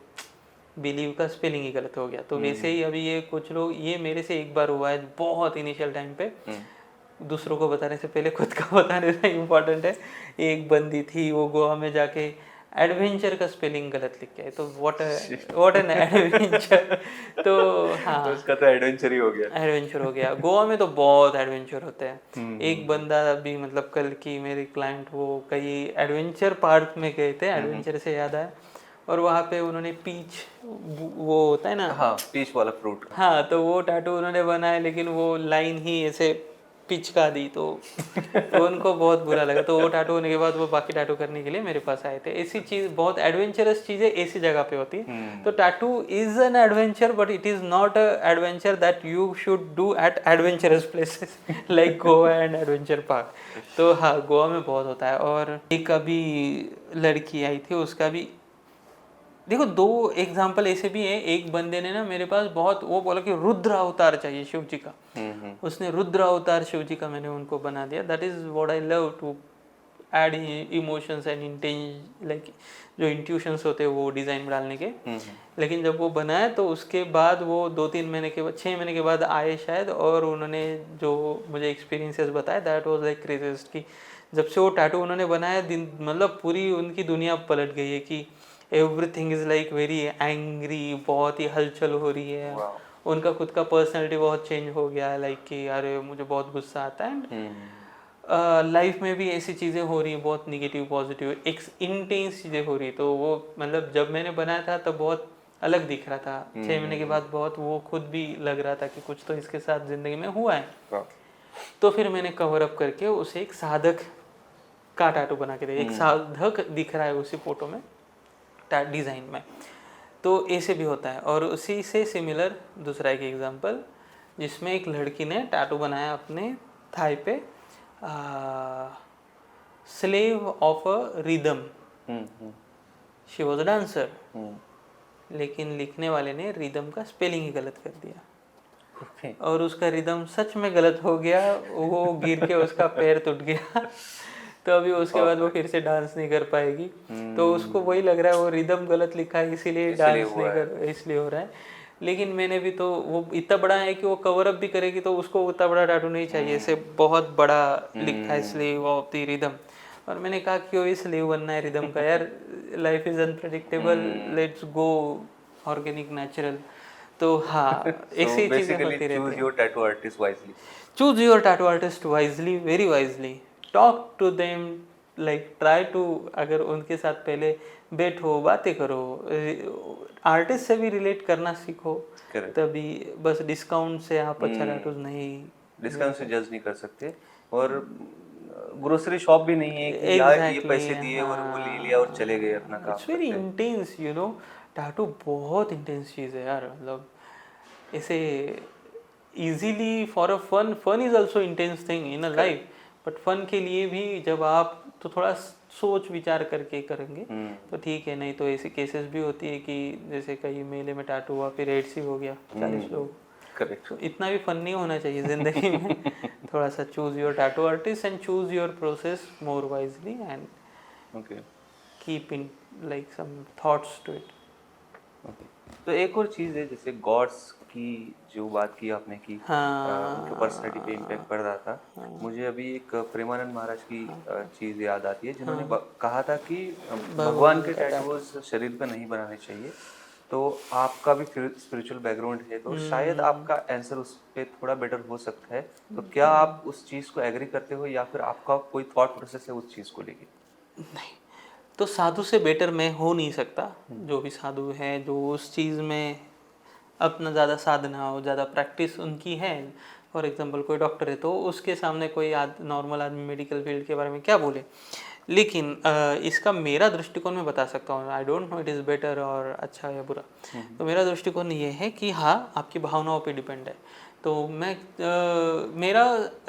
बिलीव का स्पेलिंग ही गलत हो गया। तो वैसे ही अभी ये कुछ लोग, ये मेरे से एक बार हुआ है बहुत इनिशियल टाइम पे। दूसरों को बताने से पहले खुद का बता देना इम्पोर्टेंट है। एक बंदी थी, वो गोवा में जाके एडवेंचर का स्पेलिंग गलत लिख के आई। तो व्हाट एन एडवेंचर। तो हाँ, तो उसका तो एडवेंचर ही हो गया। एडवेंचर हो गया। गोवा में तो बहुत एडवेंचर होते हैं। एक बंदा अभी मतलब कल की मेरी क्लाइंट, वो कई एडवेंचर पार्क में गए थे, एडवेंचर से याद आया, और वहाँ पे उन्होंने पीच, वो होता है ना, हाँ, पीच वाला फ्रूट। हाँ, तो वो टैटू उन्होंने बनाया, लेकिन वो लाइन ही ऐसे पिचका दी। तो उनको बहुत बुरा लगा। तो वो टैटू होने के बाद वो बाकी टैटू करने के लिए मेरे पास आए थे। ऐसी चीज़, बहुत एडवेंचरस चीज़ें ऐसी जगह पे होती है। तो tattoo is an adventure, but it is not a adventure that you should do at adventurous places like Goa and adventure park. तो हाँ, गोवा में बहुत होता है। और एक अभी लड़की आई थी, उसका भी देखो, दो एग्जाम्पल ऐसे भी हैं। एक बंदे ने ना मेरे पास बहुत, वो बोला कि रुद्र अवतार चाहिए शिव जी का। उसने रुद्र अवतार शिव जी का मैंने उनको बना दिया। That is what I love, to add emotions and intense, like जो इंट्यूशंस होते हैं वो डिज़ाइन में डालने के। लेकिन जब वो बनाया तो उसके बाद वो 2-3 महीने के बाद, 6 महीने के बाद आए शायद, और उन्होंने जो मुझे एक्सपीरियंसेस बताया, दैट वाज लाइक क्रेजेस्ट। कि जब से वो टैटू उन्होंने बनाया, दिन मतलब पूरी उनकी दुनिया पलट गई है। कि everything is like very angry, बहुत ही हलचल हो रही है। उनका खुद का पर्सनैलिटी बहुत चेंज हो गया है, लाइक कि अरे मुझे बहुत गुस्सा आता है। एंड लाइफ में भी ऐसी चीज़ें हो रही हैं, बहुत निगेटिव पॉजिटिव एक इंटेंस चीज़ें हो रही। तो वो मतलब जब मैंने बनाया था तब बहुत अलग दिख रहा था। 6 महीने के बाद बहुत वो खुद भी लग रहा था कि कुछ तो इसके साथ ज़िंदगी में हुआ है। तो फिर मैंने कवर अप करके उसे एक साधक का टैटू बना के दिया। एक साधक दिख रहा है उसी फोटो में, डिज़ाइन में। तो ऐसे भी होता है। और उसी से सिमिलर दूसरा एक एग्जांपल, जिसमें एक लड़की ने टैटू बनाया अपने थाई पे, slave of a rhythm. She was a dancer, लेकिन लिखने वाले ने रिदम का स्पेलिंग ही गलत कर दिया। और उसका रिदम सच में गलत हो गया, वो गिर के उसका पैर टूट गया। तो अभी उसके बाद वो फिर से डांस नहीं कर पाएगी। तो उसको वही लग रहा है वो रिदम गलत लिखा है, इसीलिए डांस नहीं कर, इसलिए हो रहा है। लेकिन मैंने भी तो, वो इतना बड़ा है कि वो कवर अप भी करेगी, तो उसको उतना बड़ा टैटू नहीं चाहिए। इसे बहुत बड़ा लिखा है, स्लेव ऑफ द रिदम। और मैंने कहा क्यों ही स्लेव बनना है रिदम का यार, life is unpredictable, let's go organic natural. तो हाँ, ऐसी चीज़ें होती रहती चूज हैं। Your tattoo artist wisely. Choose your tattoo artist wisely, very wisely. Talk to them, like try to, अगर उनके साथ पहले बैठो, बातें करो, आर्टिस्ट से भी रिलेट करना सीखो। Correct. तभी बस डिस्काउंट से आप अच्छा टैटूज नहीं, डिस्काउंट से जज नहीं कर सकते। और ग्रोसरी शॉप भी नहीं है कि यार ये पैसे दिए और वो ले लिया और चले गए अपना काम इट्स वेरी करते। Intense, you know. टैटू बहुत इंटेंस चीज़ है यार। मतलब ऐसे easily for a fun is also intense thing in a life, but fun के लिए भी जब आप तो थोड़ा सोच विचार करके करेंगे तो ठीक है। नहीं तो ऐसे केसेस भी होती है कि जैसे कई मेले में टैटू हुआ, फिर एड्स ही हो गया 40 लोग। करेक्ट। तो इतना भी फन नहीं होना चाहिए ज़िंदगी में। थोड़ा सा choose your tattoo artist and choose your process more wisely and okay. Keep in like some thoughts to it. Okay. तो एक और चीज़ है, जैसे गॉड्स की जो बात की आपने की, उनके पर्सनैलिटी पे इम्पैक्ट पड़ रहा था। मुझे अभी एक प्रेमानंद महाराज की चीज़ याद आती है, जिन्होंने कहा था कि भगवान के टैटूज शरीर पे नहीं बनाने चाहिए। तो आपका भी स्पिरिचुअल बैकग्राउंड है, तो शायद आपका आंसर उस पर थोड़ा बेटर हो सकता है। तो क्या आप उस चीज़ को एग्री करते हो, या फिर आपका कोई थॉट प्रोसेस है उस चीज़ को लेके? नहीं, तो साधु से बेटर मैं हो नहीं सकता। जो भी साधु है, जो उस चीज़ में अपना ज़्यादा साधना हो, ज़्यादा प्रैक्टिस उनकी है। फॉर एग्जांपल कोई डॉक्टर है तो उसके सामने कोई नॉर्मल आदमी मेडिकल फील्ड के बारे में क्या बोले। लेकिन इसका मेरा दृष्टिकोण मैं बता सकता हूँ, आई don't no it is better और अच्छा या बुरा। तो मेरा दृष्टिकोण ये है कि हाँ, आपकी भावनाओं पे डिपेंड है। तो मैं मेरा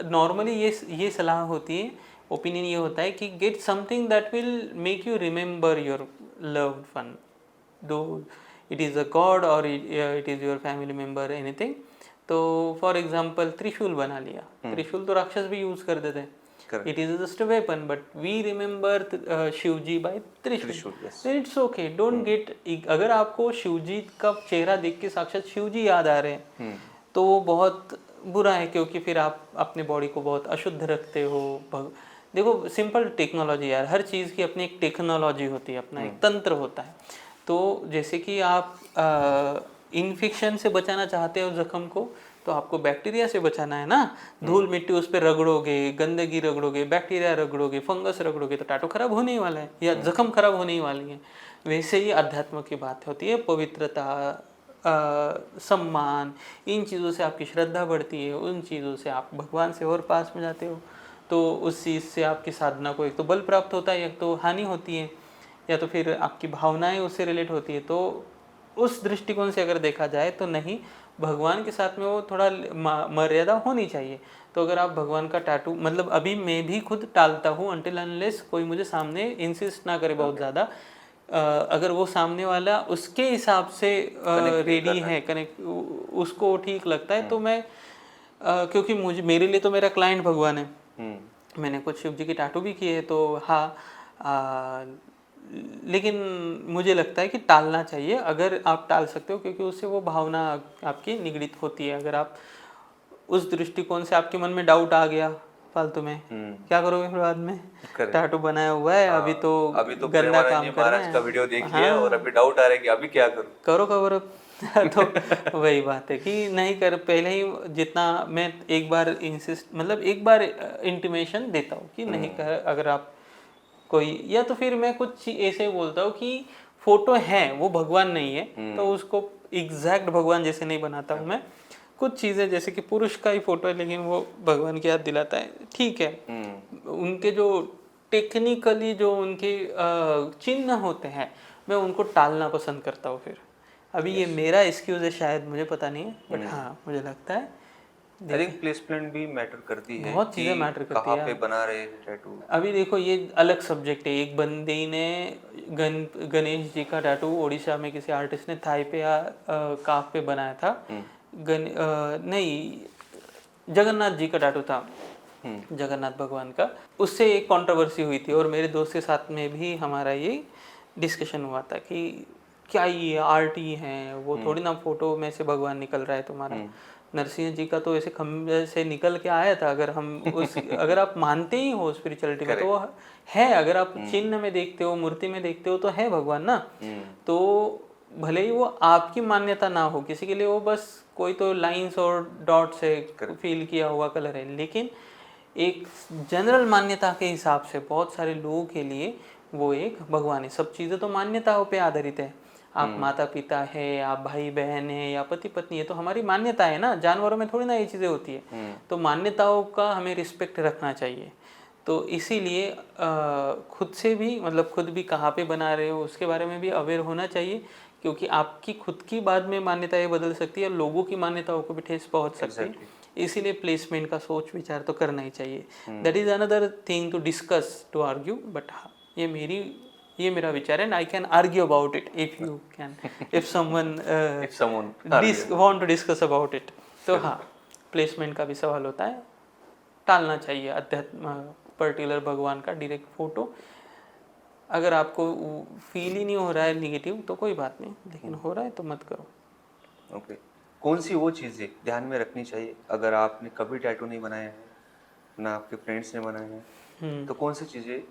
नॉर्मली ये सलाह होती है, ओपिनियन ये होता है कि get something that will make you remember your loved one, दो इट इज़ अ गॉड और it is your family member anything. तो फॉर एग्जाम्पल त्रिशूल बना लिया, त्रिशूल तो राक्षस भी यूज़ करते थे, it is just a weapon, but we remember Shiv ji by trishul, then it's okay, don't get. अगर आपको शिव जी का चेहरा देख के साक्षात शिव जी याद आ रहे हैं तो वो बहुत बुरा है, क्योंकि फिर आप अपने बॉडी को बहुत अशुद्ध रखते हो। देखो सिंपल टेक्नोलॉजी यार, हर चीज़ की अपनी एक टेक्नोलॉजी होती है, अपना एक तंत्र होता है। तो जैसे कि आप इन्फेक्शन से बचाना चाहते हो जख्म को, तो आपको बैक्टीरिया से बचाना है ना। धूल मिट्टी उस पर रगड़ोगे, गंदगी रगड़ोगे, बैक्टीरिया रगड़ोगे, फंगस रगड़ोगे तो टैटू खराब होने ही वाला है या जख्म खराब होने ही वाली है। वैसे ही अध्यात्म की बात होती है, पवित्रता, सम्मान, इन चीज़ों से आपकी श्रद्धा बढ़ती है, उन चीज़ों से आप भगवान से और पास में जाते हो। तो उस चीज़ से आपकी साधना को एक तो बल प्राप्त होता है, एक तो हानि होती है, या तो फिर आपकी भावनाएं उससे रिलेट होती है। तो उस दृष्टिकोण से अगर देखा जाए तो नहीं, भगवान के साथ में वो थोड़ा मर्यादा होनी चाहिए। तो अगर आप भगवान का टैटू, मतलब अभी मैं भी खुद टालता हूँ अनटिल अनलेस कोई मुझे सामने इंसिस्ट ना करे बहुत ज़्यादा। अगर वो सामने वाला उसके हिसाब से रेडी है, कनेक्ट, उसको ठीक लगता है, तो मैं क्योंकि मुझे, मेरे लिए तो मेरा क्लाइंट भगवान है। मैंने कुछ शिव जी की टैटू भी किए, तो हाँ, लेकिन मुझे लगता है कि टालना चाहिए अगर आप टाल सकते हो, क्योंकि उससे वो भावना आपकी निगड़ित होती है। अगर आप उस दृष्टिकोण से, आपके मन में डाउट आ गया फालतू में, क्या करोगे फिर बाद में? टैटू बनाया हुआ है, अभी तो गंदा काम कर रहे हैं, का वीडियो देख लिया और अभी डाउट आ रहा है कि अभी क्या करूं, करो कवर अप। तो वही बात है कि नहीं कर, पहले ही जितना मैं एक बार इंसिस्ट, मतलब एक बार इंटीमेशन देता हूँ कि नहीं कर। अगर आप कोई, या तो फिर मैं कुछ ऐसे बोलता हूँ कि फोटो है, वो भगवान नहीं है, तो उसको एग्जैक्ट भगवान जैसे नहीं बनाता हूँ मैं। कुछ चीज़ें जैसे कि पुरुष का ही फोटो है लेकिन वो भगवान की याद दिलाता है, ठीक है। उनके जो टेक्निकली जो उनके चिन्ह होते हैं, मैं उनको टालना पसंद करता हूँ। फिर अभी ये मेरा एक्सक्यूज है शायद, मुझे पता नहीं है, बट हाँ मुझे लगता है आई थिंक प्लेसमेंट भी मैटर करती है, बहुत चीज़ें मैटर करती है। कहाँ पे बना रहे हैं टैटू। अभी देखो ये अलग सब्जेक्ट है। एक बंदे ने गणेश जी का टैटू उड़ीसा में किसी आर्टिस्ट ने थाई पे या काफ पे बनाया था। नहीं, जगन्नाथ जी का टैटू था, जगन्नाथ भगवान का। उससे एक कंट्रोवर्सी हुई थी और मेरे दोस्त के साथ में भी हमारा ये डिस्कशन हुआ था कि क्या ये आर्ट ही है, वो थोड़ी ना फोटो में से भगवान निकल रहा है तुम्हारा। नरसिंह जी का तो ऐसे खम्भे से निकल के आया था। अगर हम उस अगर आप मानते ही हो स्पिरिचुअलिटी में तो वो है। अगर आप चिन्ह में देखते हो, मूर्ति में देखते हो, तो है भगवान ना। तो भले ही वो आपकी मान्यता ना हो, किसी के लिए वो बस कोई तो लाइंस और डॉट से फील किया हुआ कलर है, लेकिन एक जनरल मान्यता के हिसाब से बहुत सारे लोगों के लिए वो एक भगवान है। सब चीज़ें तो मान्यताओं पे आधारित है। आप माता पिता है, आप भाई बहन है, या पति पत्नी है, तो हमारी मान्यता है ना। जानवरों में थोड़ी ना ये चीज़ें होती है। तो मान्यताओं का हमें रिस्पेक्ट रखना चाहिए। तो इसीलिए खुद से भी, मतलब खुद भी कहाँ पे बना रहे हो उसके बारे में भी अवेयर होना चाहिए, क्योंकि आपकी खुद की बाद में मान्यताएं बदल सकती है और लोगों की मान्यताओं को भी ठेस पहुंच सकती है। इसीलिए प्लेसमेंट का सोच विचार तो करना ही चाहिए। That is another thing to discuss, to argue, but हाँ ये मेरा विचार है। I can argue about it if you can, if someone want to discuss about it. तो हाँ, प्लेसमेंट का भी सवाल होता है, टालना चाहिए अध्यात्म पर्टिकुलर भगवान का डायरेक्ट फोटो। अगर आपको फील ही नहीं हो रहा है निगेटिव तो कोई बात नहीं, लेकिन हो रहा है तो मत करो। ओके, कौन सी वो चीज़ें ध्यान में रखनी चाहिए अगर आपने कभी टैटू नहीं बनाया है, ना आपके फ्रेंड्स ने बनाया है, तो कौन सी चीज़ें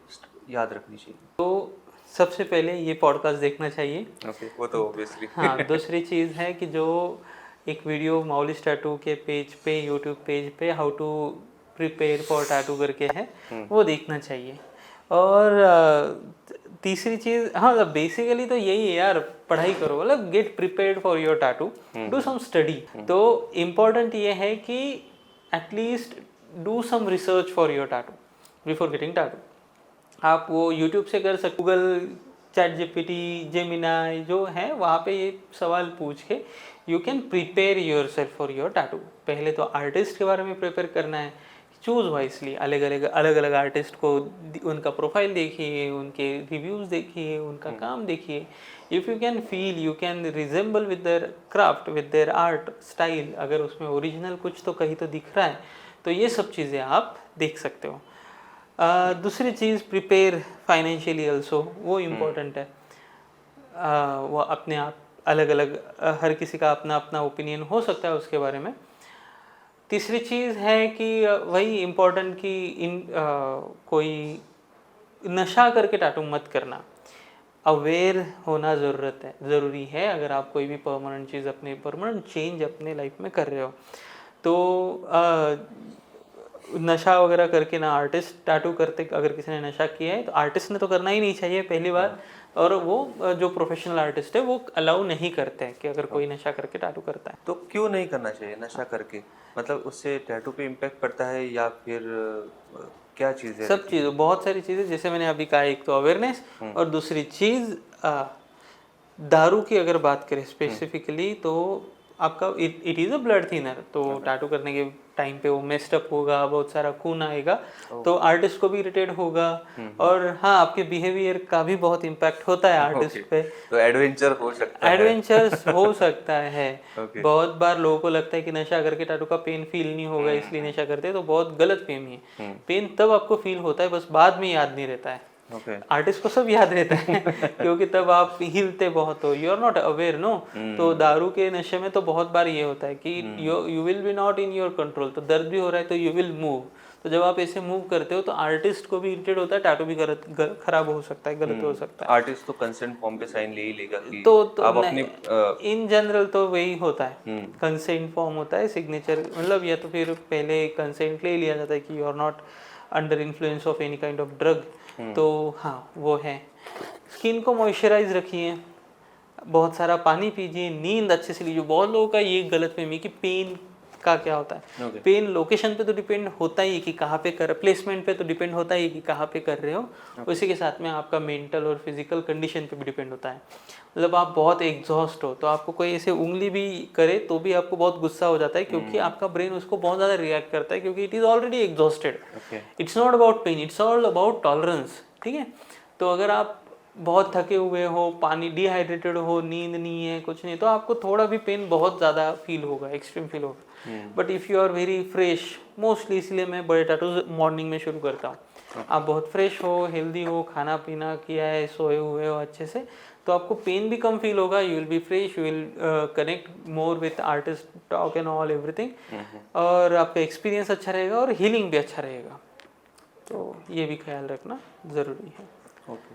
याद रखनी चाहिए? तो सबसे पहले ये पॉडकास्ट देखना चाहिए। ओके, वो तो ऑब्वियसली। हाँ, दूसरी चीज़ है कि जो एक वीडियो माउलिस टैटू के पेज पे, यूट्यूब पेज पे, how to prepare for tattoo करके है, वो देखना चाहिए। और तीसरी चीज़, हाँ मतलब बेसिकली तो यही है यार, पढ़ाई करो, मतलब get prepared for your tattoo, do some study. तो इम्पोर्टेंट ये है कि at least do some research for your tattoo before getting tattoo. आप वो यूट्यूब से कर सकते, गूगल, चैट जीपीटी, जेमिनाई जो है वहाँ पे ये सवाल पूछ के you can prepare your self for your tattoo. पहले तो आर्टिस्ट के बारे में प्रिपेयर करना है, चूज़ वाइसली, अलग अलग आर्टिस्ट को उनका प्रोफाइल देखिए, उनके रिव्यूज़ देखिए, उनका काम देखिए। If you can feel, you can resemble with their craft, with their art style, अगर उसमें ओरिजिनल कुछ तो कहीं तो दिख रहा है, तो ये सब चीज़ें आप देख सकते हो। दूसरी चीज़, प्रिपेयर फाइनेंशियली ऑल्सो, वो इम्पोर्टेंट है। वो अपने आप अलग अलग, हर किसी का अपना अपना ओपिनियन हो सकता है उसके बारे में। तीसरी चीज़ है कि वही इम्पोर्टेंट कि कोई नशा करके टैटू मत करना, अवेयर होना ज़रूरी है। अगर आप कोई भी परमानेंट चेंज अपने लाइफ में कर रहे हो तो नशा वगैरह करके ना, आर्टिस्ट टैटू करते, अगर किसी ने नशा किया है तो आर्टिस्ट ने तो करना ही नहीं चाहिए पहली बार, और वो जो प्रोफेशनल आर्टिस्ट है वो अलाउ नहीं करते हैं कि अगर कोई नशा करके टैटू करता है। तो क्यों नहीं करना चाहिए नशा करके? मतलब उससे टैटू पे इम्पैक्ट पड़ता है या फिर क्या चीज़ है? सब चीज़, बहुत सारी चीज़ें, जैसे मैंने अभी कहा, एक तो अवेयरनेस, और दूसरी चीज़ दारू की अगर बात करें स्पेसिफिकली, तो आपका it is a blood thinner, तो टैटू करने के टाइम पे वो मेस्ड अप होगा, बहुत सारा खून आएगा, तो आर्टिस्ट को भी इरिटेट होगा, और हाँ, आपके बिहेवियर का भी बहुत इम्पैक्ट होता है आर्टिस्ट पे। तो एडवेंचर हो सकता है, एडवेंचर्स हो सकता है। Okay. बहुत बार लोगों को लगता है कि नशा करके टैटू का पेन फील नहीं होगा इसलिए नशा करते हैं, तो बहुत गलत फेमी है। पेन तब आपको फील होता है, बस बाद में याद नहीं रहता है। आर्टिस्ट को सब याद रहता है क्योंकि तब आप हिलते बहुत हो, you are not aware no. तो दारू के नशे में तो बहुत बार ये होता है कि you will be not in your control, तो दर्द भी हो रहा है तो यू विल मूव, तो जब आप ऐसे मूव करते हो तो आर्टिस्ट को भी इरिटेट होता है, टैटू भी खराब हो सकता है, गलत हो सकता है। आर्टिस्ट तो कंसेंट फॉर्म पे साइन ले ही लेगा कि तो आप अपनी इन जनरल तो वही होता है, कंसेंट फॉर्म होता है, सिग्नेचर, मतलब या तो फिर पहले कंसेंट ले लिया जाता है कि you are not under influence of any kind of drug. तो हाँ, वो है। स्किन को मॉइस्चराइज रखिए, बहुत सारा पानी पीजिए, नींद अच्छे से लीजिए। बहुत लोगों का ये गलतफहमी कि पेन का क्या होता है। पेन लोकेशन पे तो डिपेंड होता ही है कि कहाँ पे कर, प्लेसमेंट पे तो डिपेंड होता ही है कि कहाँ पे कर रहे हो, उसी के साथ में आपका मेंटल और फिजिकल कंडीशन पे भी डिपेंड होता है। मतलब आप बहुत एग्जॉस्ट हो तो आपको कोई ऐसे उंगली भी करे तो भी आपको बहुत गुस्सा हो जाता है, क्योंकि आपका ब्रेन उसको बहुत ज़्यादा रिएक्ट करता है, क्योंकि it is already exhausted. It's not about pain, it's all about tolerance, ठीक है। तो अगर आप बहुत थके हुए हो, पानी डिहाइड्रेटेड हो, नींद नहीं है, कुछ नहीं, तो आपको थोड़ा भी पेन बहुत ज़्यादा फील होगा, एक्सट्रीम फील होगा। But if you are very fresh, mostly इसलिए मैं बड़े टैटूज मॉर्निंग में शुरू करता हूँ। आप बहुत फ्रेश हो, हेल्दी हो, खाना पीना किया है, सोए हुए हो अच्छे से, तो आपको पेन भी कम फील होगा, you will be fresh, you will connect more with artist, talk and all everything, और आपका एक्सपीरियंस अच्छा रहेगा और हीलिंग भी अच्छा रहेगा। तो ये भी ख्याल रखना ज़रूरी है। Okay,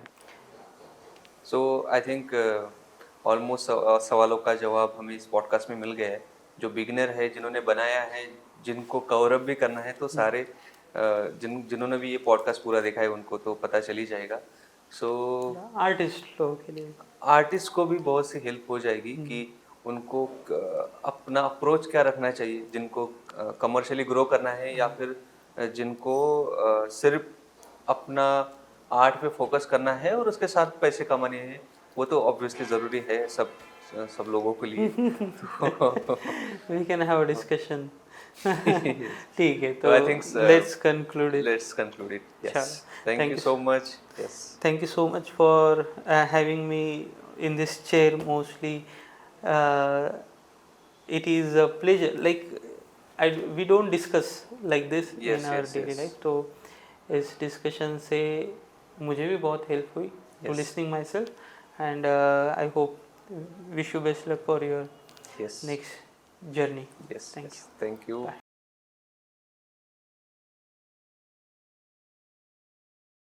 so I think almost सवालों का जवाब हमें इस पॉडकास्ट में मिल गया है। जो बिगिनर है, जिन्होंने बनाया है, जिनको कवर अप भी करना है, तो सारे जिन्होंने भी ये पॉडकास्ट पूरा देखा है उनको तो पता चल ही जाएगा। सो आर्टिस्ट लोगों के लिए, आर्टिस्ट को भी बहुत सी हेल्प हो जाएगी कि उनको अपना अप्रोच क्या रखना चाहिए, जिनको कमर्शियली ग्रो करना है या फिर जिनको सिर्फ अपना आर्ट पे फोकस करना है और उसके साथ पैसे कमाने हैं। वो तो ऑब्वियसली ज़रूरी है सब लोगों के लिए। We can have a discussion. ठीक है, तो I think let's conclude it. Let's conclude it. Yes, thank you so much. Yes, thank you so much for having me in this chair mostly. It is a pleasure, like we don't discuss like this Yes, in our yes, daily yes. life, तो इस discussion से मुझे भी बहुत help हुई to Yes. Listening myself, and I hope wish you best luck for your yes, next journey. yes, Thank yes. you. Thank you. Bye.